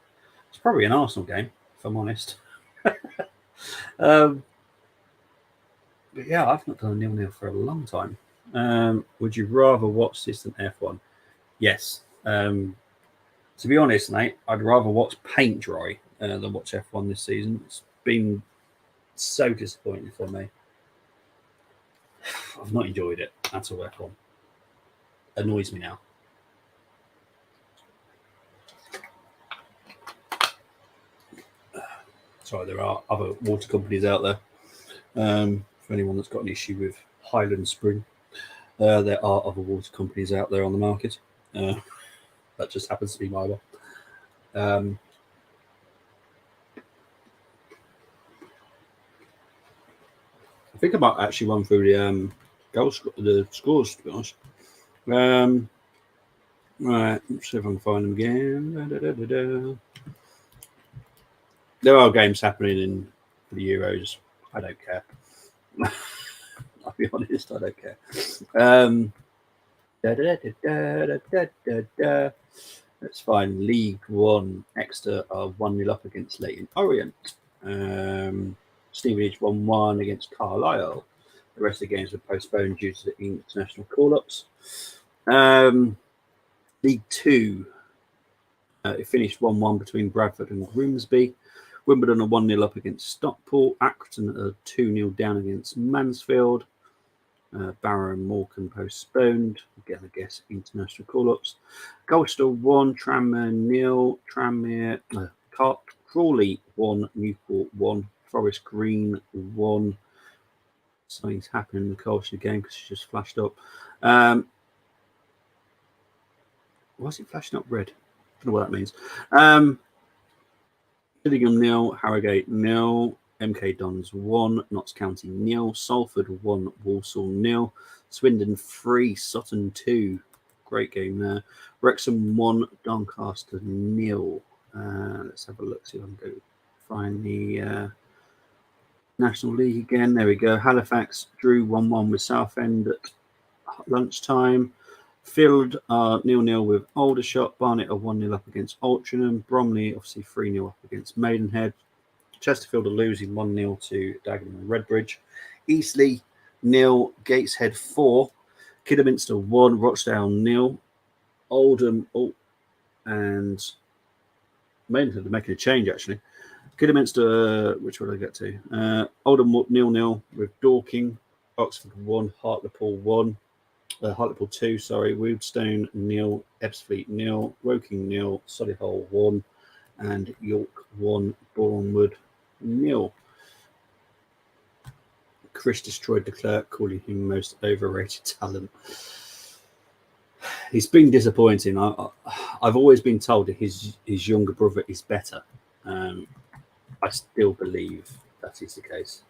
It's probably an Arsenal game, if I'm honest. But yeah, I've not done a 0-0 for a long time. Would you rather watch this than F1? Yes. To be honest, mate, I'd rather watch paint dry than watch F1 this season. It's been so disappointing for me. I've not enjoyed it at all. F1 annoys me now. Sorry, there are other water companies out there. For anyone that's got an issue with Highland Spring, there are other water companies out there on the market. That just happens to be my one. I think I might actually run through the scores, to be honest. Right, let's see if I can find them again. There are games happening in the Euros. I don't care. I'll be honest, I don't care. Let's find League One. Exeter are 1-0 up against Leyton Orient. Stevenage 1-1 against Carlisle. The rest of the games were postponed due to the international call-ups. League Two. It finished 1-1 between Bradford and Grimsby. Wimbledon are 1-0 up against Stockport. Accrington are 2-0 down against Mansfield. Barrow and Morecambe postponed. Again, I guess international call-ups. Colchester 1, Tranmere 0, Tranmere, Crawley 1, Newport 1, Forest Green 1. Something's happened in the Colchester game because she just flashed up. Why's it flashing up red? I don't know what that means. Gillingham 0, Harrogate 0, MK Dons 1, Notts County 0, Salford 1, Walsall 0, Swindon 3, Sutton 2. Great game there. Wrexham 1, Doncaster 0. Let's have a look, see if I can go find the National League again. There we go. Halifax drew 1-1 with Southend at lunchtime. Field are 0-0 with Aldershot. Barnet are 1-0 up against Altrincham. Bromley obviously 3-0 up against Maidenhead. Chesterfield are losing 1-0 to Dagenham and Redbridge. Eastleigh 0, Gateshead 4, Kidderminster 1, Rochdale 0, Oldham and Maidenhead are making a change actually. Kidderminster, which one did I get to? Oldham 0-0 with Dorking, Oxford 1, Hartlepool 1. Hartlepool 2, sorry, Woodstone 0, Ebbsfleet 0, Woking 0, Solihull 1, and York 1, Bournemouth 0. Chris destroyed the clerk, calling him most overrated talent. He's been disappointing. I've always been told that his younger brother is better. I still believe that is the case.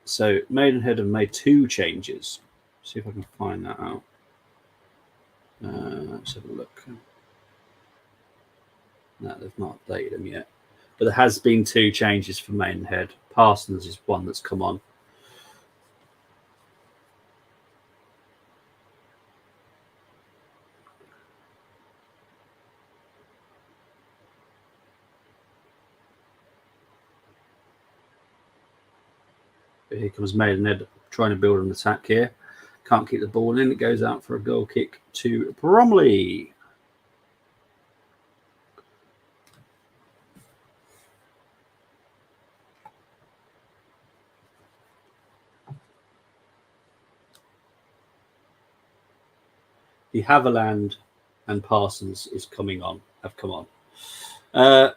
So Maidenhead have made 2 changes. See if I can find that out. Let's have a look. No, they've not updated them yet. But there has been 2 changes for Maidenhead. Parsons is one that's come on. Here comes Maidenhead trying to build an attack here. Can't keep the ball in. It goes out for a goal kick to Bromley. The Haviland and Parsons is have come on.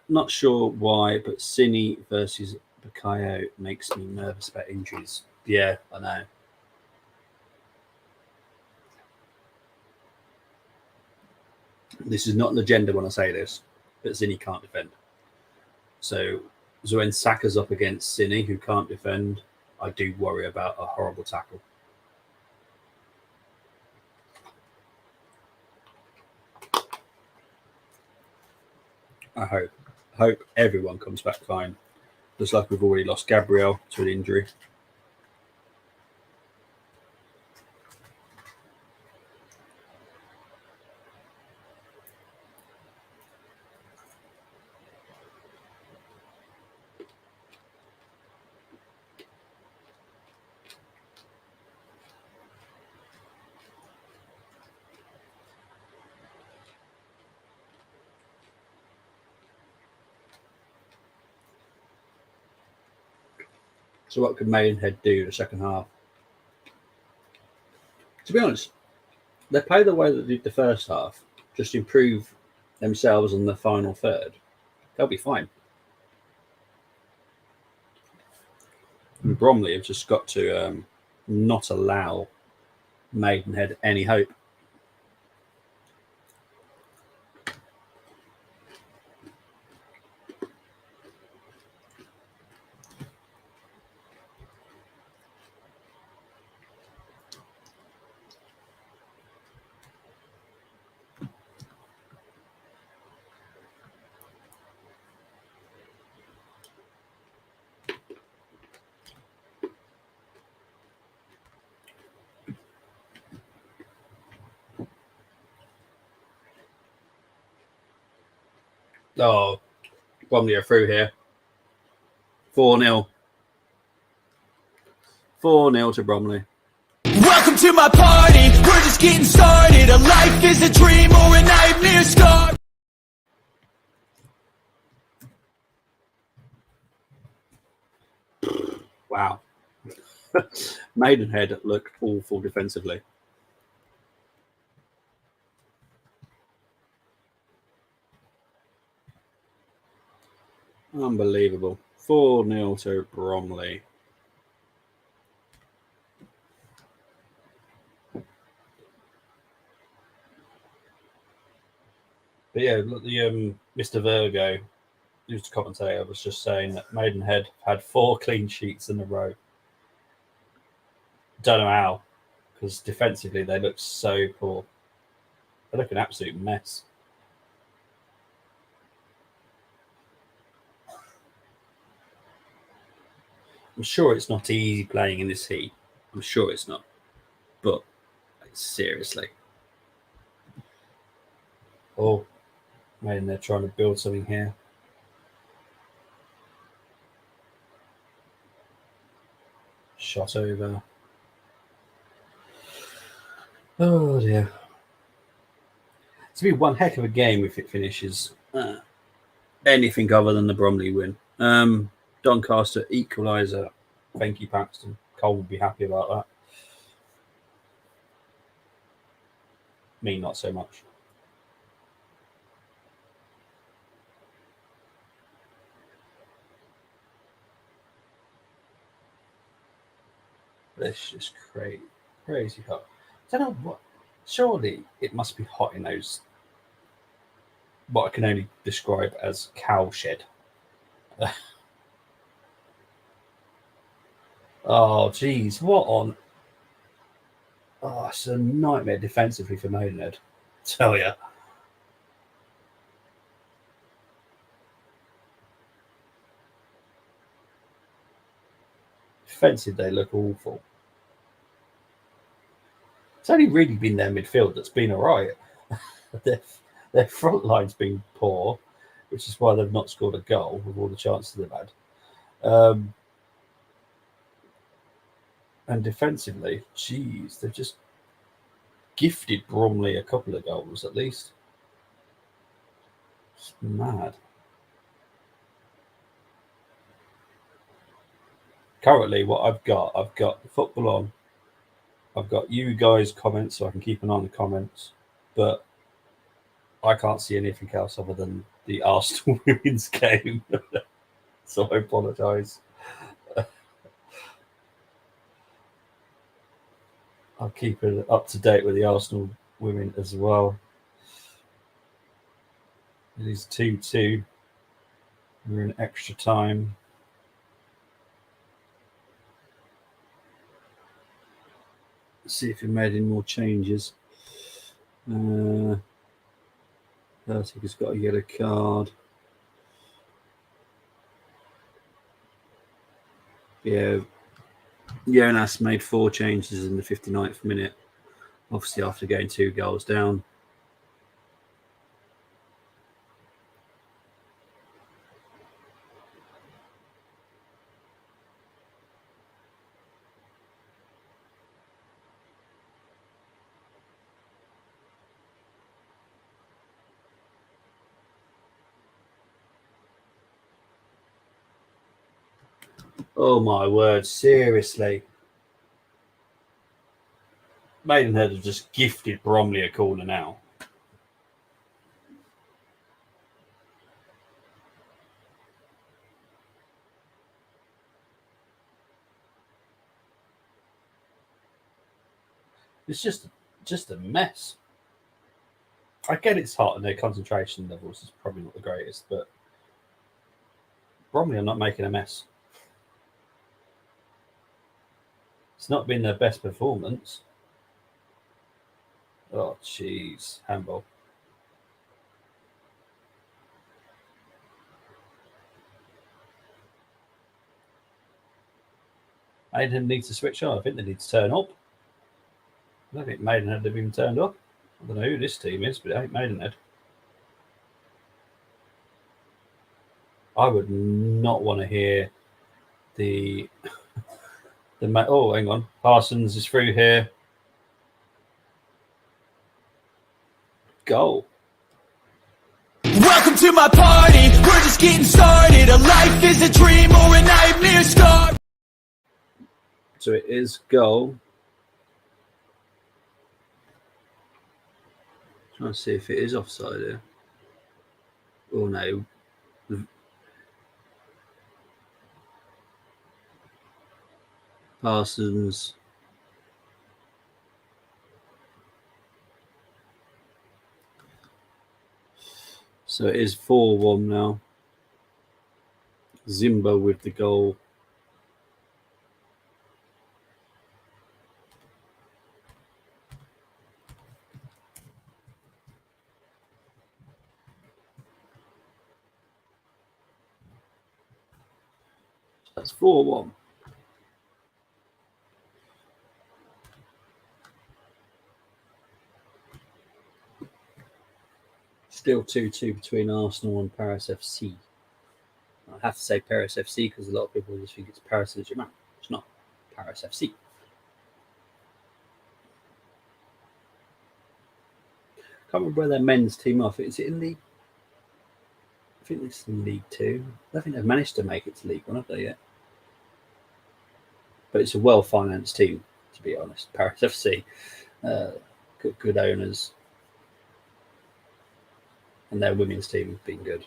Not sure why, but Cine versus Bakayo makes me nervous about injuries. Yeah, I know. This is not an agenda when I say this, but Cine can't defend. So when Saka's up against Cine, who can't defend, I do worry about a horrible tackle. I hope everyone comes back fine. Looks like we've already lost Gabriel to an injury. So what could Maidenhead do the second half? To be honest, they play the way that they did the first half, just improve themselves in the final third. They'll be fine. And Bromley have just got to not allow Maidenhead any hope. Oh, Bromley are through here. 4-0. 4-0 to Bromley. Welcome to my party, we're just getting started. A life is a dream or a nightmare scar. Maidenhead looked awful defensively. Unbelievable. 4-0 to Bromley. But yeah, look, the Mr. Virgo, who's the commentator, was just saying that Maidenhead had 4 clean sheets in a row. Don't know how, because defensively they look so poor. They look an absolute mess. I'm sure it's not easy playing in this heat. I'm sure it's not. But seriously. Oh, man, they're trying to build something here. Shot over. Oh, dear. It's going to be one heck of a game if it finishes anything other than the Bromley win. Doncaster equaliser. Thank you, Paxton. Cole will be happy about that. Me, not so much. This is crazy hot. I don't know what. Surely it must be hot in those. What I can only describe as cow shed. Oh, geez, what on? Oh, it's a nightmare defensively for Maidenhead. Tell ya. Defensive, they look awful. It's only really been their midfield that's been all right. Their front line's been poor, which is why they've not scored a goal with all the chances they've had. And defensively, geez, they've just gifted Bromley a couple of goals at least. It's mad. Currently, what I've got the football on. I've got you guys' comments, so I can keep an eye on the comments. But I can't see anything else other than the Arsenal women's game. So I apologise. I'll keep it up to date with the Arsenal women as well. It is 2-2. We're in extra time. Let's see if we made any more changes. Hurtig has got a yellow card. Yeah. Jonas made 4 changes in the 59th minute, obviously after going 2 goals down. Oh my word, seriously. Maidenhead have just gifted Bromley a corner now. It's just a mess. I get it's hot and their concentration levels is probably not the greatest, but Bromley are not making a mess. It's not been their best performance. Oh, jeez. Handball. Maidenhead needs to switch on. I think they need to turn up. I don't think Maidenhead have even turned up. I don't know who this team is, but it ain't Maidenhead. I would not want to hear the... Oh, hang on. Parsons is through here. Goal. Welcome to my party, we're just getting started. A life is a dream or a nightmare scar. So it is goal. Trying to see if it is offside here. Oh no. Parsons. So it is 4-1 now. Zimba with the goal. That's 4-1. Still 2-2 between Arsenal and Paris FC. I have to say Paris FC because a lot of people just think it's Paris Saint-Germain. It's not. Paris FC. Can't remember where their men's team are. Is it in League? I think it's in League 2. I don't think they've managed to make it to League 1, have they yet? But it's a well-financed team, to be honest. Paris FC. Good owners. And their women's team have been good.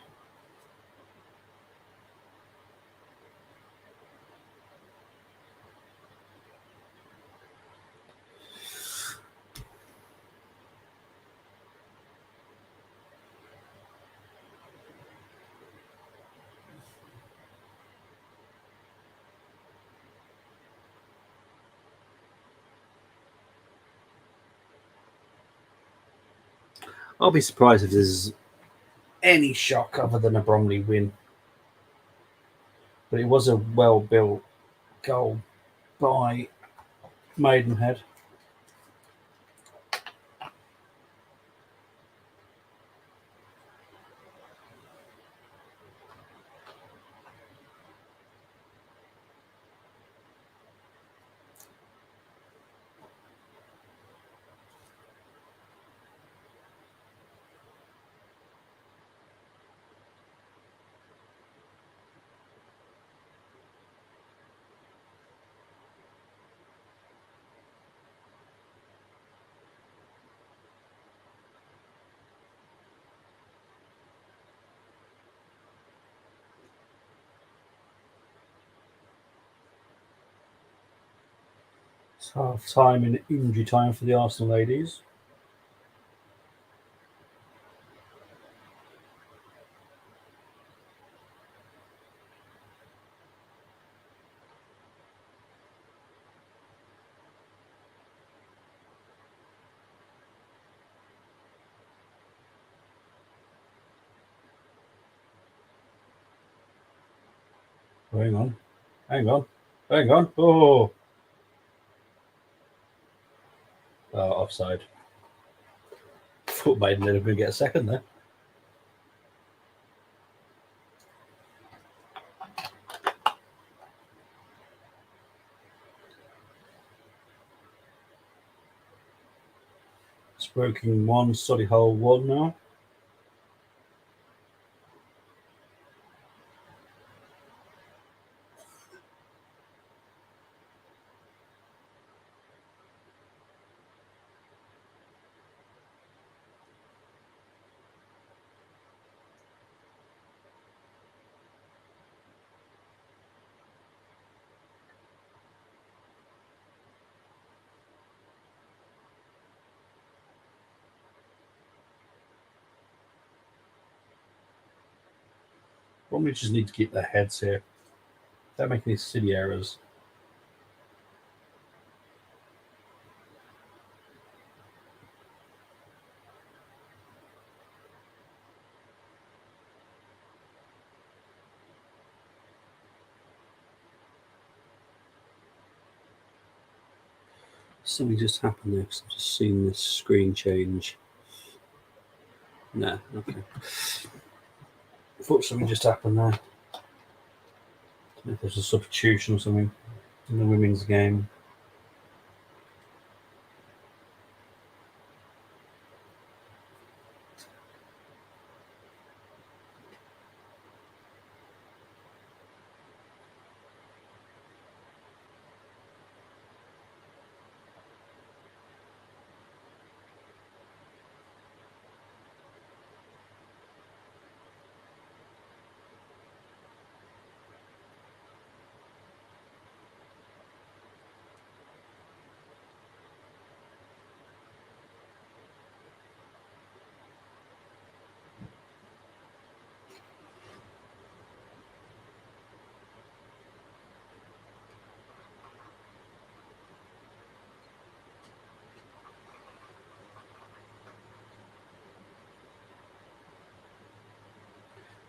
I'll be surprised if there's any shock other than a Bromley win. But it was a well-built goal by Maidenhead. It's half time and injury time for the Arsenal ladies. Hang on. Oh, offside. Thought Maidenhead were going to get a second there. Stroking 1, Solihull 1 now. Bromley just need to keep their heads here. Don't make any silly errors. Something just happened there because I've just seen this screen change. No, okay. I thought something just happened there. I don't know if there's a substitution or something in the women's game.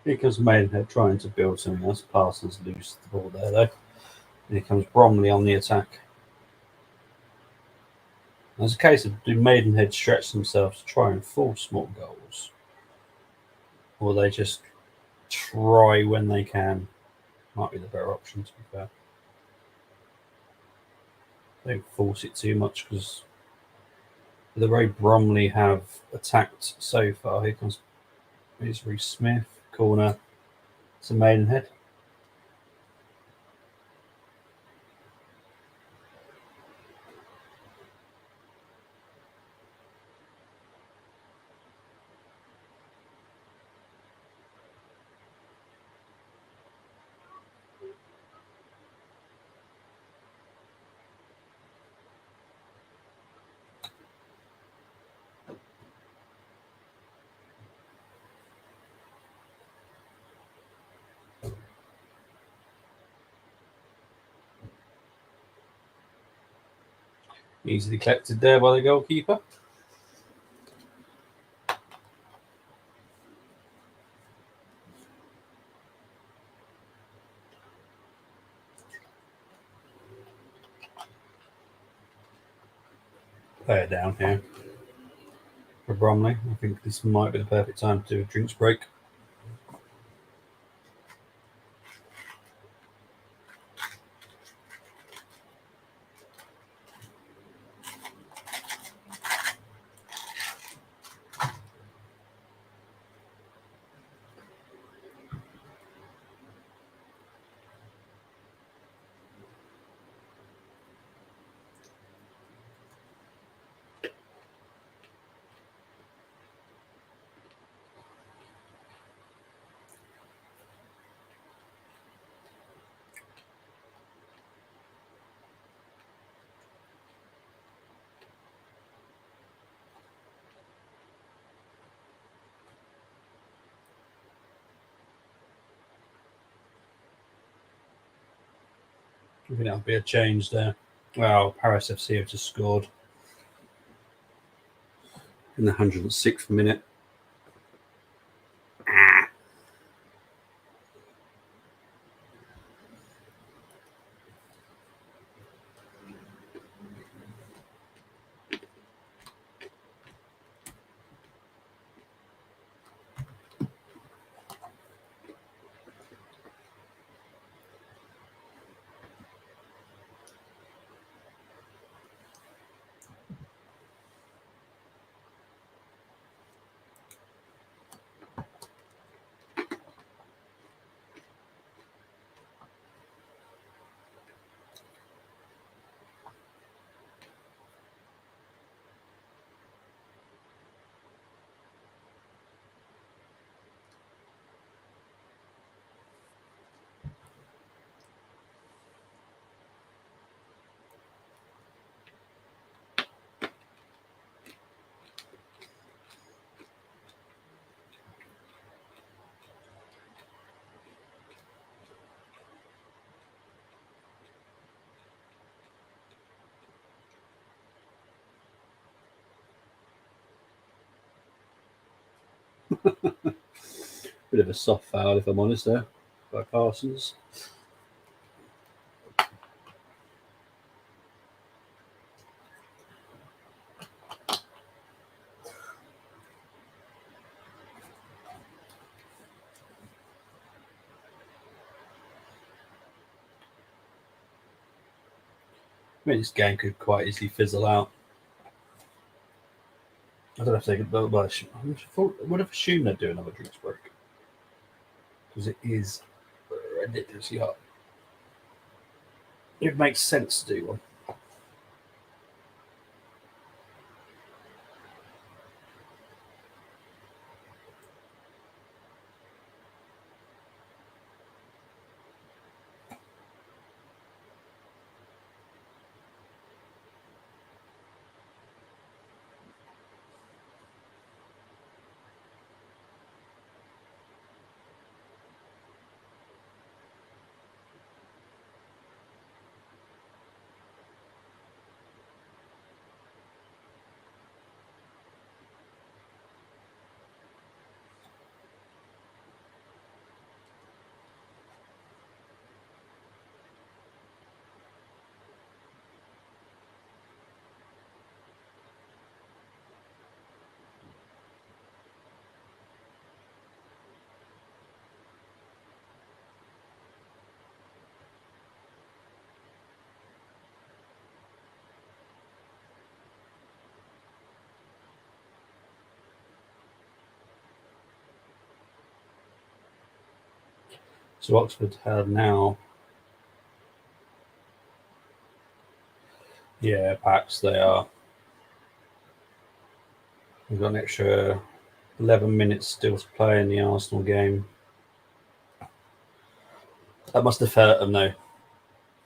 Here comes Maidenhead trying to build something else. Parsons loses the ball there, though. And here comes Bromley on the attack. There's a case of do Maidenhead stretch themselves to try and force more goals? Or they just try when they can? Might be the better option, to be fair. Don't force it too much, because the way Bromley have attacked so far, here's Reece Smith, corner to Maidenhead. Easily collected there by the goalkeeper. Player down here for Bromley. I think this might be the perfect time to do a drinks break. I think that'll be a change there. Well, Paris FC have just scored in the 106th minute. Bit of a soft foul, if I'm honest, there by Parsons. I mean, this game could quite easily fizzle out. I don't know if they could, but I would have assumed they'd do another drinks break, because it is ridiculously hot. It makes sense to do one. So Oxford have now, packs they are. We've got an extra 11 minutes still to play in the Arsenal game. That must have hurt them though.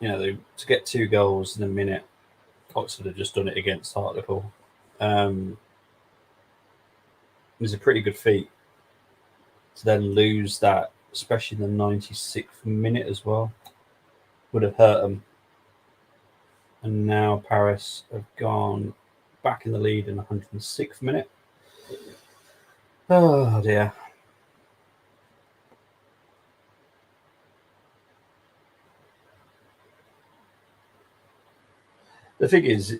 To get 2 goals in a minute, Oxford have just done it against Hartlepool. It was a pretty good feat to then lose that, especially in the 96th minute as well. Would have hurt them. And now Paris have gone back in the lead in the 106th minute. Oh dear. The thing is,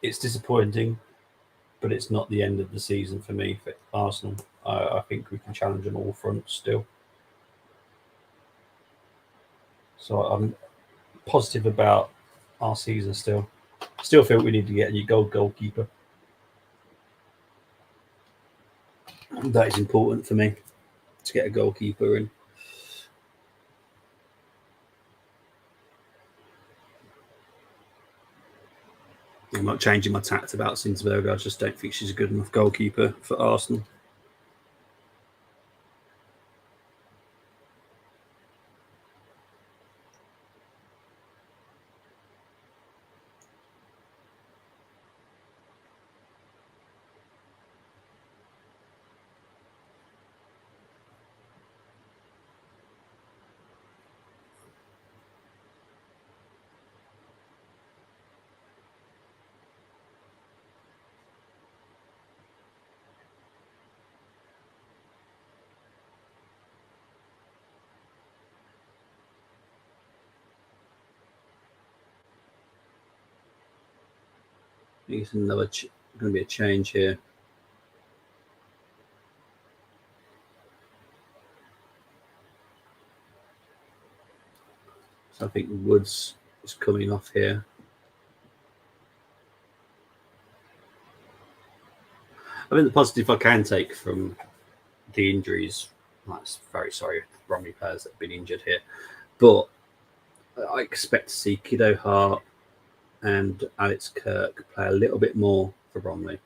it's disappointing, but it's not the end of the season for me for Arsenal. I think we can challenge on all fronts still. So I'm positive about our season still. Still feel we need to get a new goalkeeper. That is important for me, to get a goalkeeper in. I'm not changing my tact about Sinsberg. I just don't think she's a good enough goalkeeper for Arsenal. I think it's going to be a change here. So I think Woods is coming off here. I think the positive I can take from the injuries, I'm very sorry for Bromley players that have been injured here, but I expect to see Kiddo Hart and Alex Kirk play a little bit more for Bromley.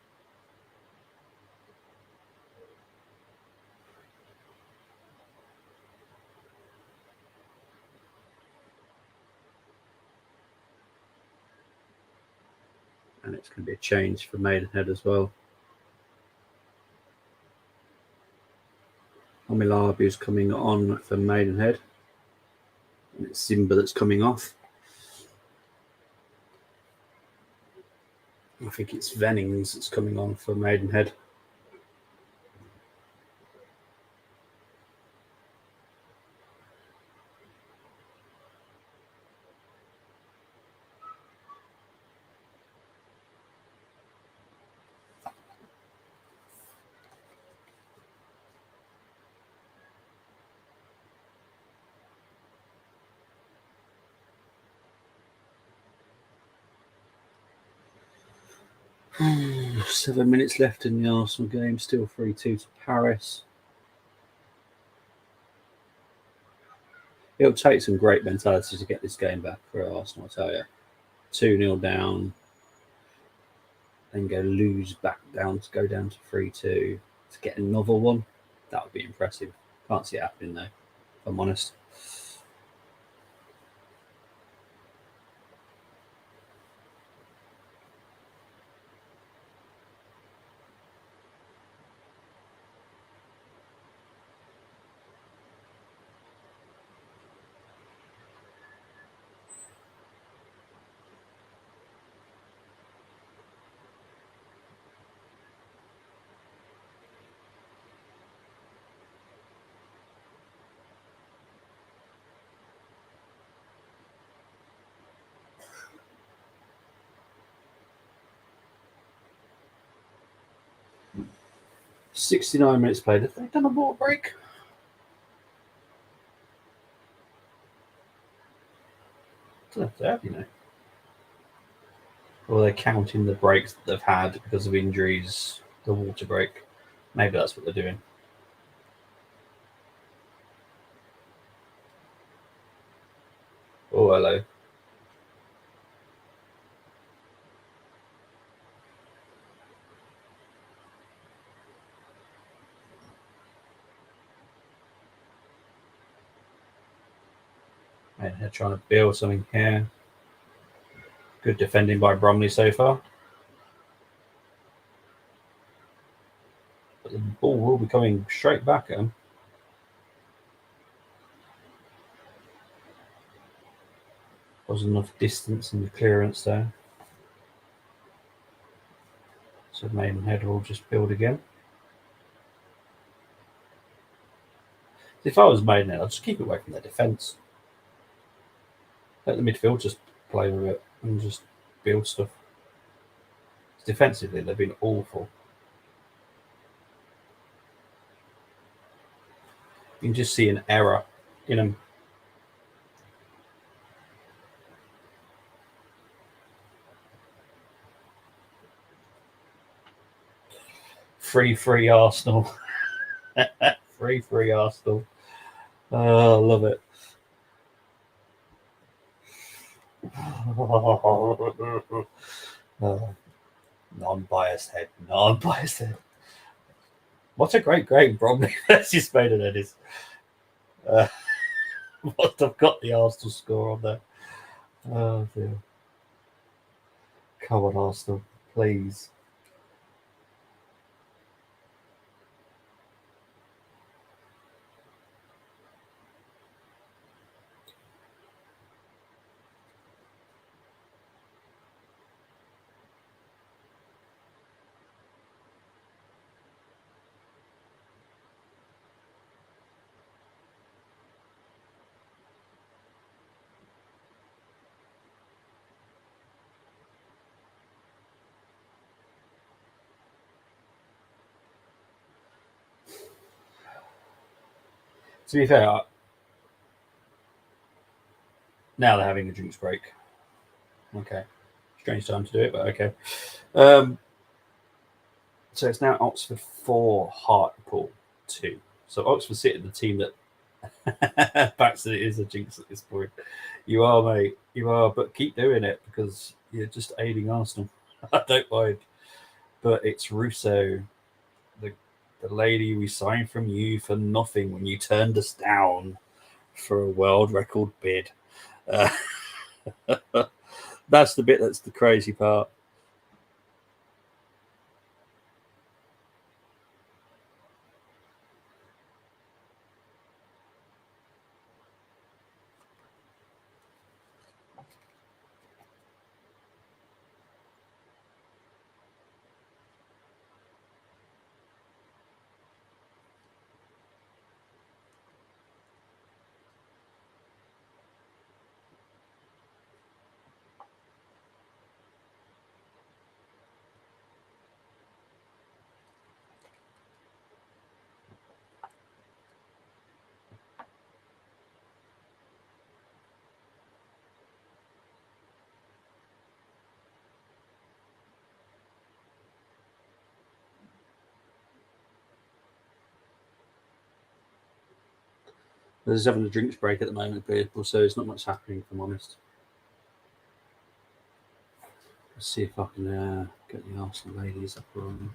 And it's going to be a change for Maidenhead as well. Omilabu's coming on for Maidenhead. And it's Simba that's coming off. I think it's Vennings that's coming on for Maidenhead. Oh, 7 minutes left in the Arsenal game, still 3-2 to Paris. It'll take some great mentality to get this game back for Arsenal, I tell you. 2-0 down, then go down to 3-2 to get another one. That would be impressive. Can't see it happening though, if I'm honest. .69 minutes played. Have they done a water break? I don't know if they have, you know. Or they're counting the breaks that they've had because of injuries, the water break. Maybe that's what they're doing. hello. And they're trying to build something here. Good defending by Bromley so far. But the ball will be coming straight back at him. Wasn't enough distance in the clearance there. So Maidenhead will just build again. If I was Maidenhead, I'd just keep it away from their defence. Let the midfield just play with it and just build stuff. Defensively, they've been awful. You can just see an error in them. Free Arsenal. free Arsenal. Oh, I love it. Non-biased head. What a great Bromley versus Maidenhead is. Must have got the Arsenal score on there. Oh dear. Come on, Arsenal, please. To be fair, now they're having a drinks break. Okay. Strange time to do it, but okay. So it's now Oxford 4, Hartlepool 2. So Oxford City, the team that backs that it is a jinx at this point. You are, mate. You are, but keep doing it because you're just aiding Arsenal. I don't mind. But it's Russo, the lady we signed from you for nothing when you turned us down for a world record bid. That's the bit that's the crazy part. They're just having a drinks break at the moment, people, so there's not much happening, if I'm honest. Let's see if I can get the Arsenal ladies up on.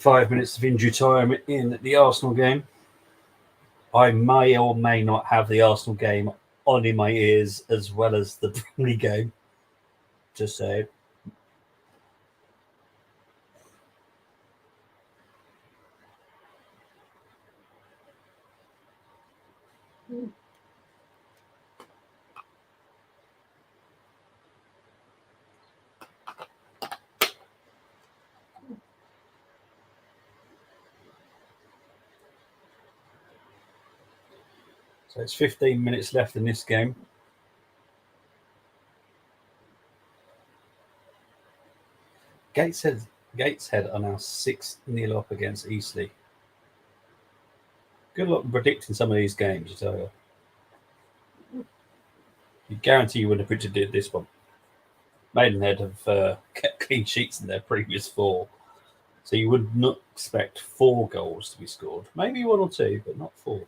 5 minutes of injury time in the Arsenal game. I may or may not have the Arsenal game on in my ears as well as the Bromley game. Just say. So it's 15 minutes left in this game. Gateshead are now 6-0 up against Eastleigh. Good luck predicting some of these games, I tell you. You guarantee you wouldn't have predicted this one. Maidenhead have kept clean sheets in their previous 4. So you would not expect 4 goals to be scored. Maybe 1 or 2, but not 4.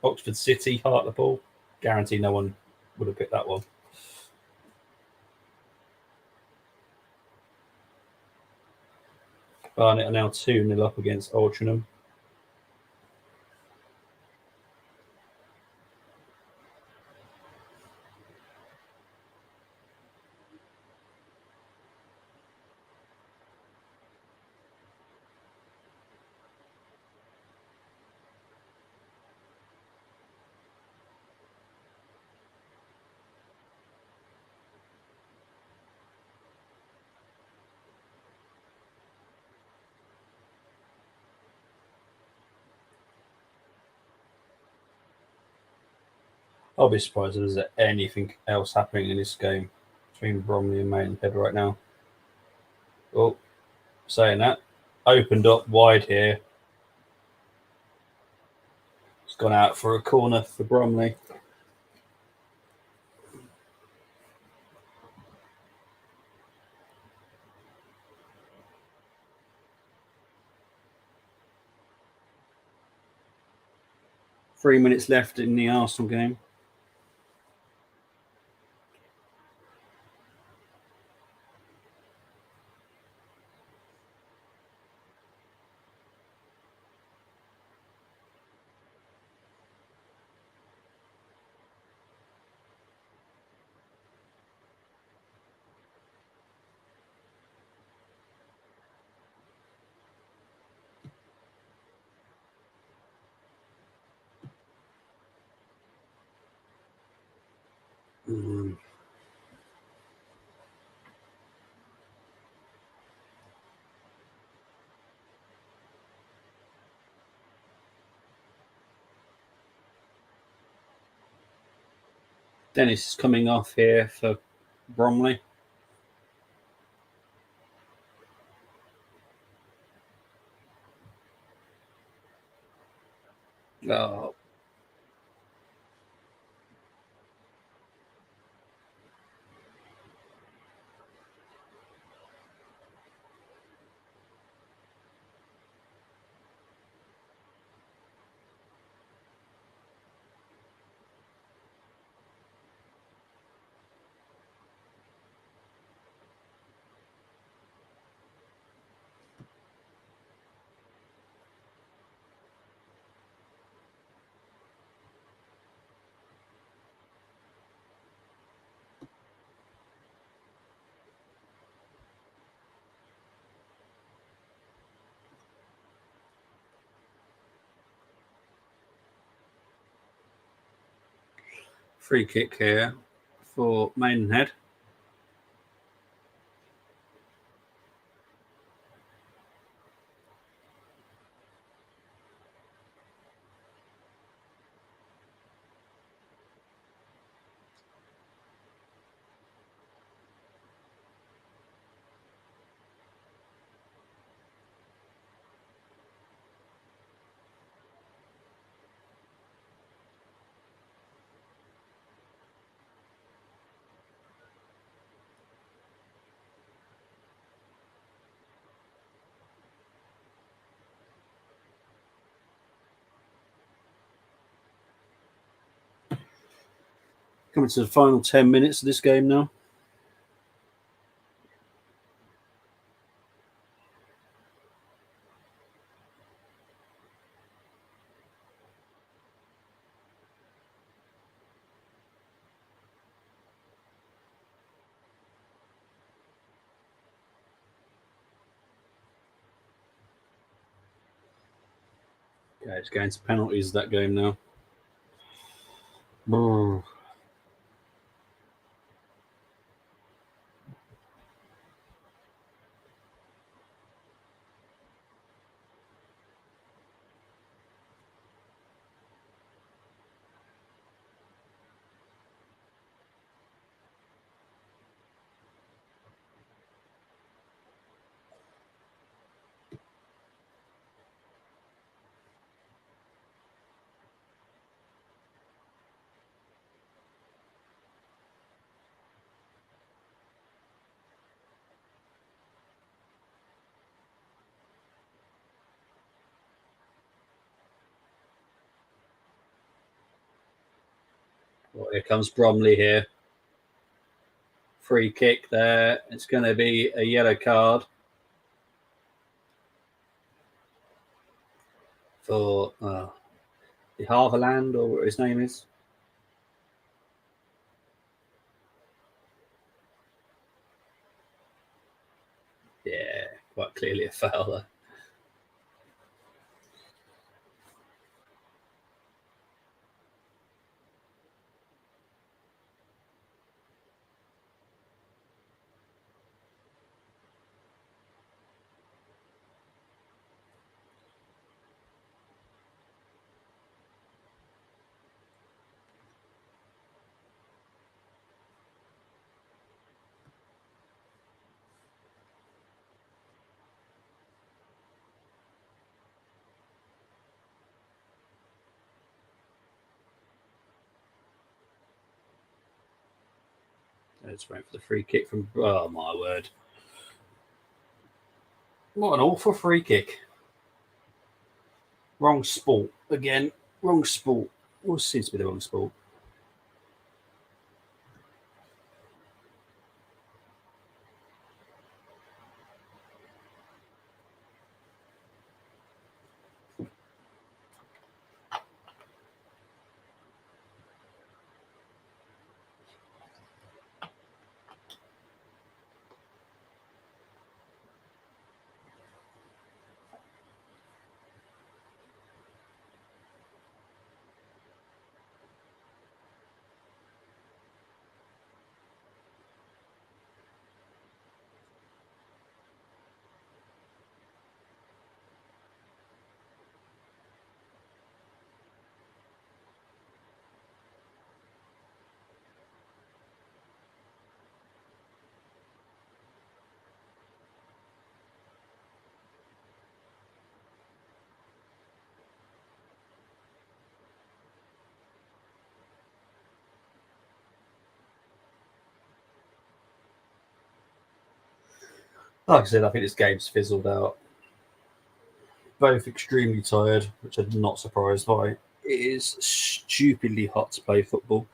Oxford City, Hartlepool. Guarantee no one would have picked that one. Barnet are now 2-0 up against Watchalong. I'll be surprised if there's anything else happening in this game between Bromley and Maidenhead right now. Oh, saying that, opened up wide here. It's gone out for a corner for Bromley. Three minutes left in the Arsenal game. Dennis is coming off here for Bromley. Oh. Free kick here for Maidenhead. Coming to the final 10 minutes of this game now. Okay, it's going to penalties that game now. Brr. Well, here comes Bromley here. Free kick there. It's going to be a yellow card for the Harverland, or what his name is. Yeah, quite clearly a foul there. Let's wait for the free kick from. Oh my word! What an awful free kick. Wrong sport again. Wrong sport. What seems to be the wrong sport? Like I said, I think this game's fizzled out. Both extremely tired, which I'm not surprised by. It is stupidly hot to play football.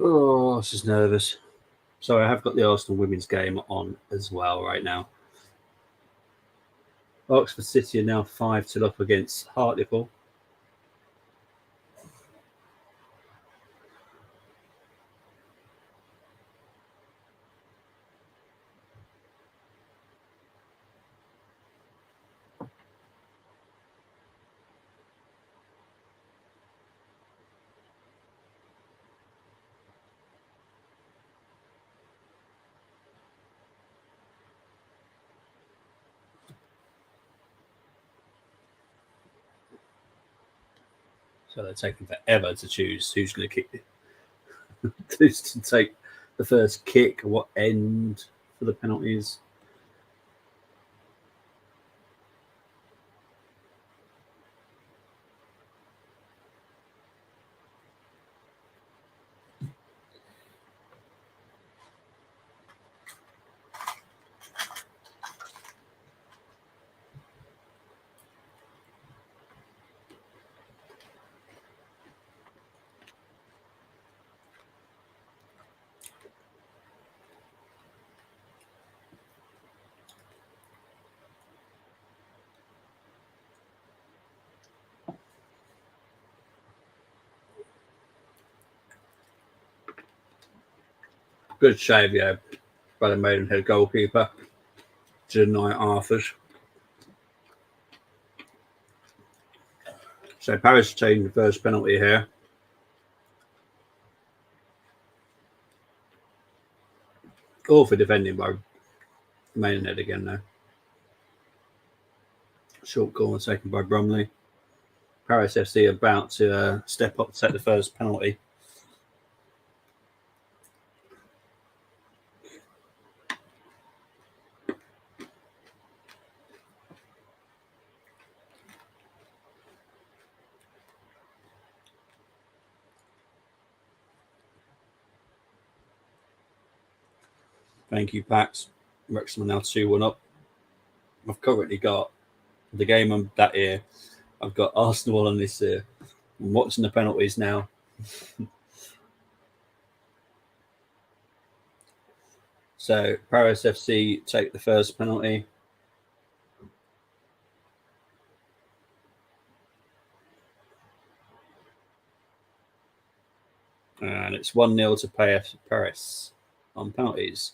Oh, this is nervous. So I have got the Arsenal women's game on as well right now. Oxford City are now 5-2 up against Hartlepool. So they're taking forever to choose who's going to kick, who's to take the first kick, what end for the penalties. Good save, yeah, by the Maidenhead goalkeeper to deny Arthur's. So Paris taking the first penalty here. All for defending by Maidenhead again now. Short corner taken by Bromley. Paris FC about to step up to take the first penalty. Thank you, Pax. Wrexham are now 2-1 up. I've currently got the game on that year. I've got Arsenal on this year. I'm watching the penalties now. So Paris FC take the first penalty. And it's 1-0 to Paris on penalties.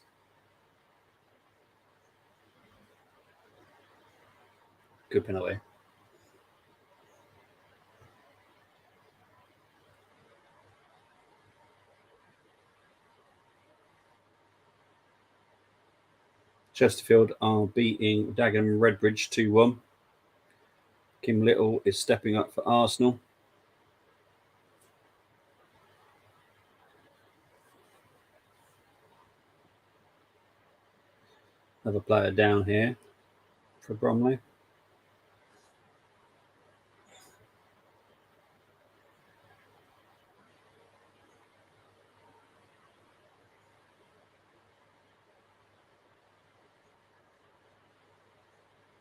Good penalty. Chesterfield are beating Dagenham Redbridge 2-1. Kim Little is stepping up for Arsenal. Another player down here for Bromley.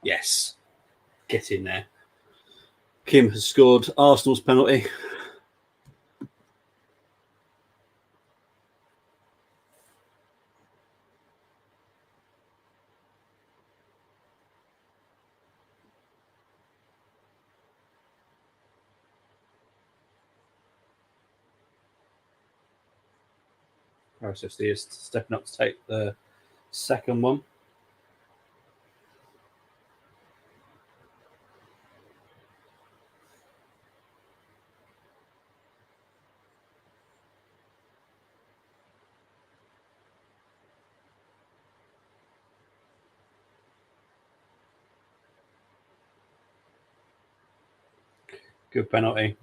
Yes. Get in there. Kim has scored Arsenal's penalty. Paris FC is stepping up to take the second one. Good penalty.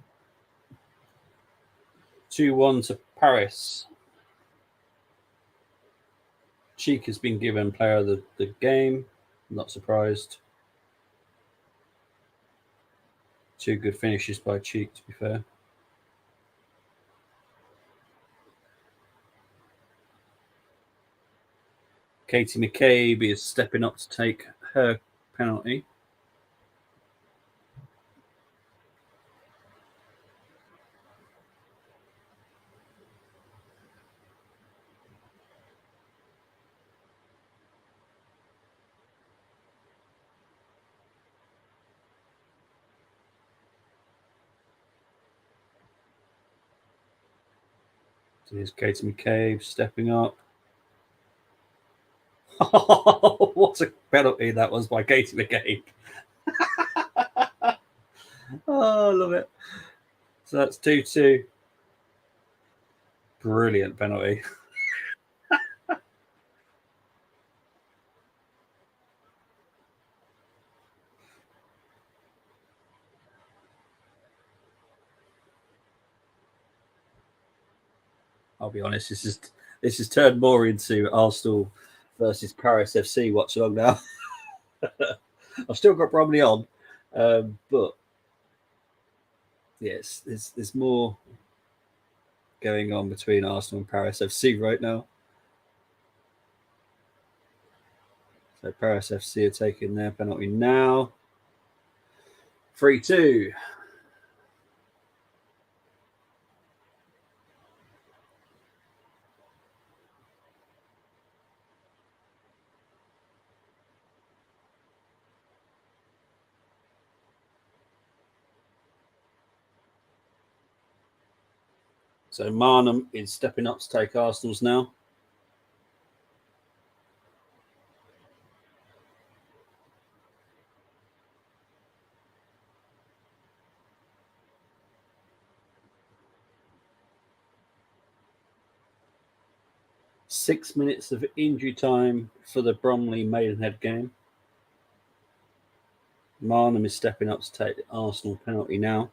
2-1 to Paris. Cheek has been given player of the game. Not surprised. Two good finishes by Cheek, to be fair. Katie McCabe is stepping up to take her penalty. So here's Katie McCabe stepping up. What a penalty that was by Katie McCabe. Oh, I love it. So that's 2-2. Brilliant penalty. I'll be honest, this has turned more into Arsenal versus Paris FC Watchalong now. I've still got Bromley on, but yes, there's more going on between Arsenal and Paris FC right now. So Paris FC are taking their penalty now. 3-2. So Marnham is stepping up to take Arsenal's now. 6 minutes of injury time for the Bromley Maidenhead game. Marnham is stepping up to take the Arsenal penalty now.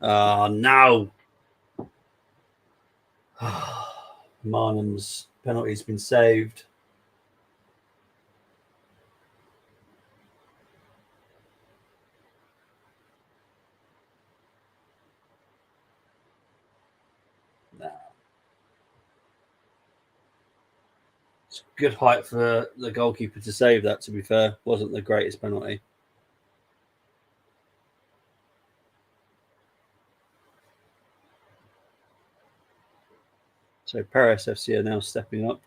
No! Marnham's penalty has been saved. No. It's good height for the goalkeeper to save that, to be fair. Wasn't the greatest penalty. So Paris FC are now stepping up.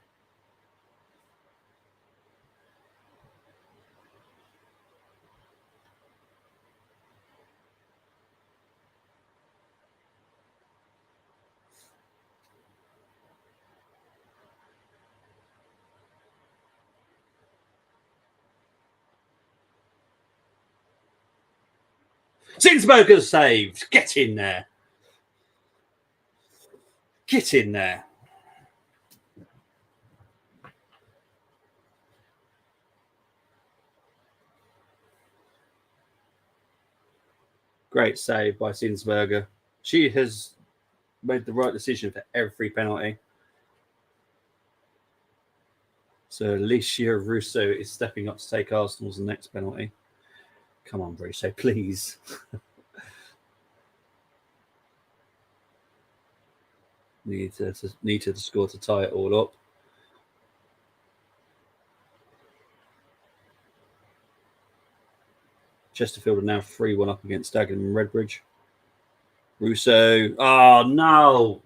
Zinsberger's saved. Get in there. Get in there. Great save by Zinsberger. She has made the right decision for every penalty. So Alicia Russo is stepping up to take Arsenal's next penalty. Come on, Russo, please. Need to score to tie it all up. Chesterfield are now 3-1 up against Dagenham and Redbridge. Russo. Oh, no.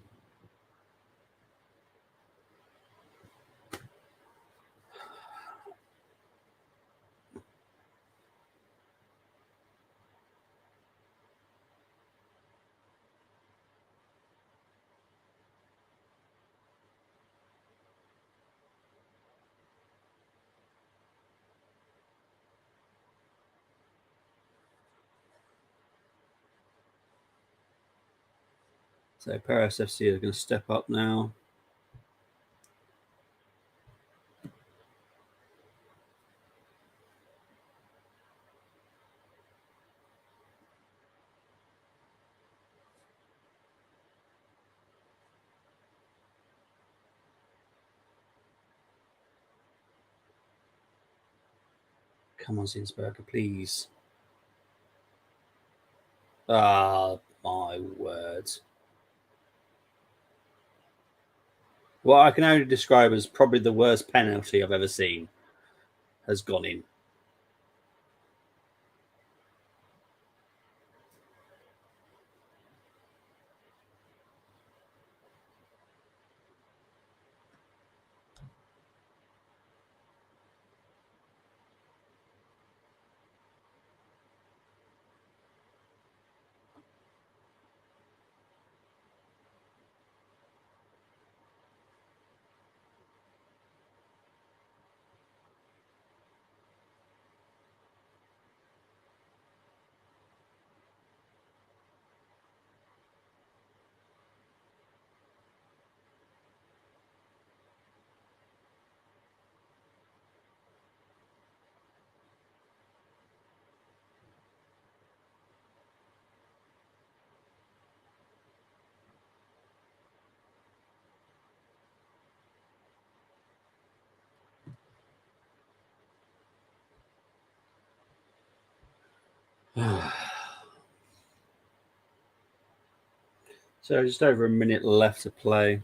So Paris FC are going to step up now. Come on, Zinsberger, please. Ah, my word. What I can only describe as probably the worst penalty I've ever seen has gone in. So just over a minute left to play.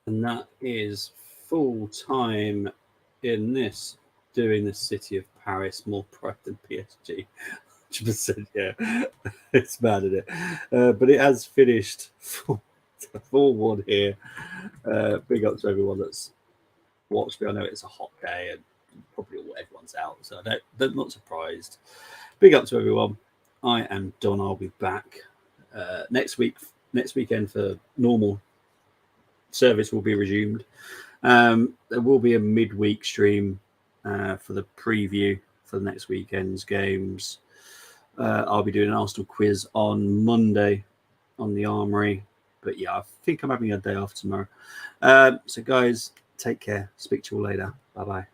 And that is full time in this, doing the city of Paris more pride than PSG. 100%, yeah. It's mad, isn't it? But it has finished 4-1 here. Big up to everyone that's watched me. I know it's a hot day and probably everyone's out, so they're not surprised. Big up to everyone. I am done. I'll be back next weekend for normal service will be resumed. There will be a midweek stream for the preview for the next weekend's games. I'll be doing an Arsenal quiz on Monday on the Armory. But yeah, I think I'm having a day off tomorrow. So guys, take care. Speak to you all later. Bye-bye.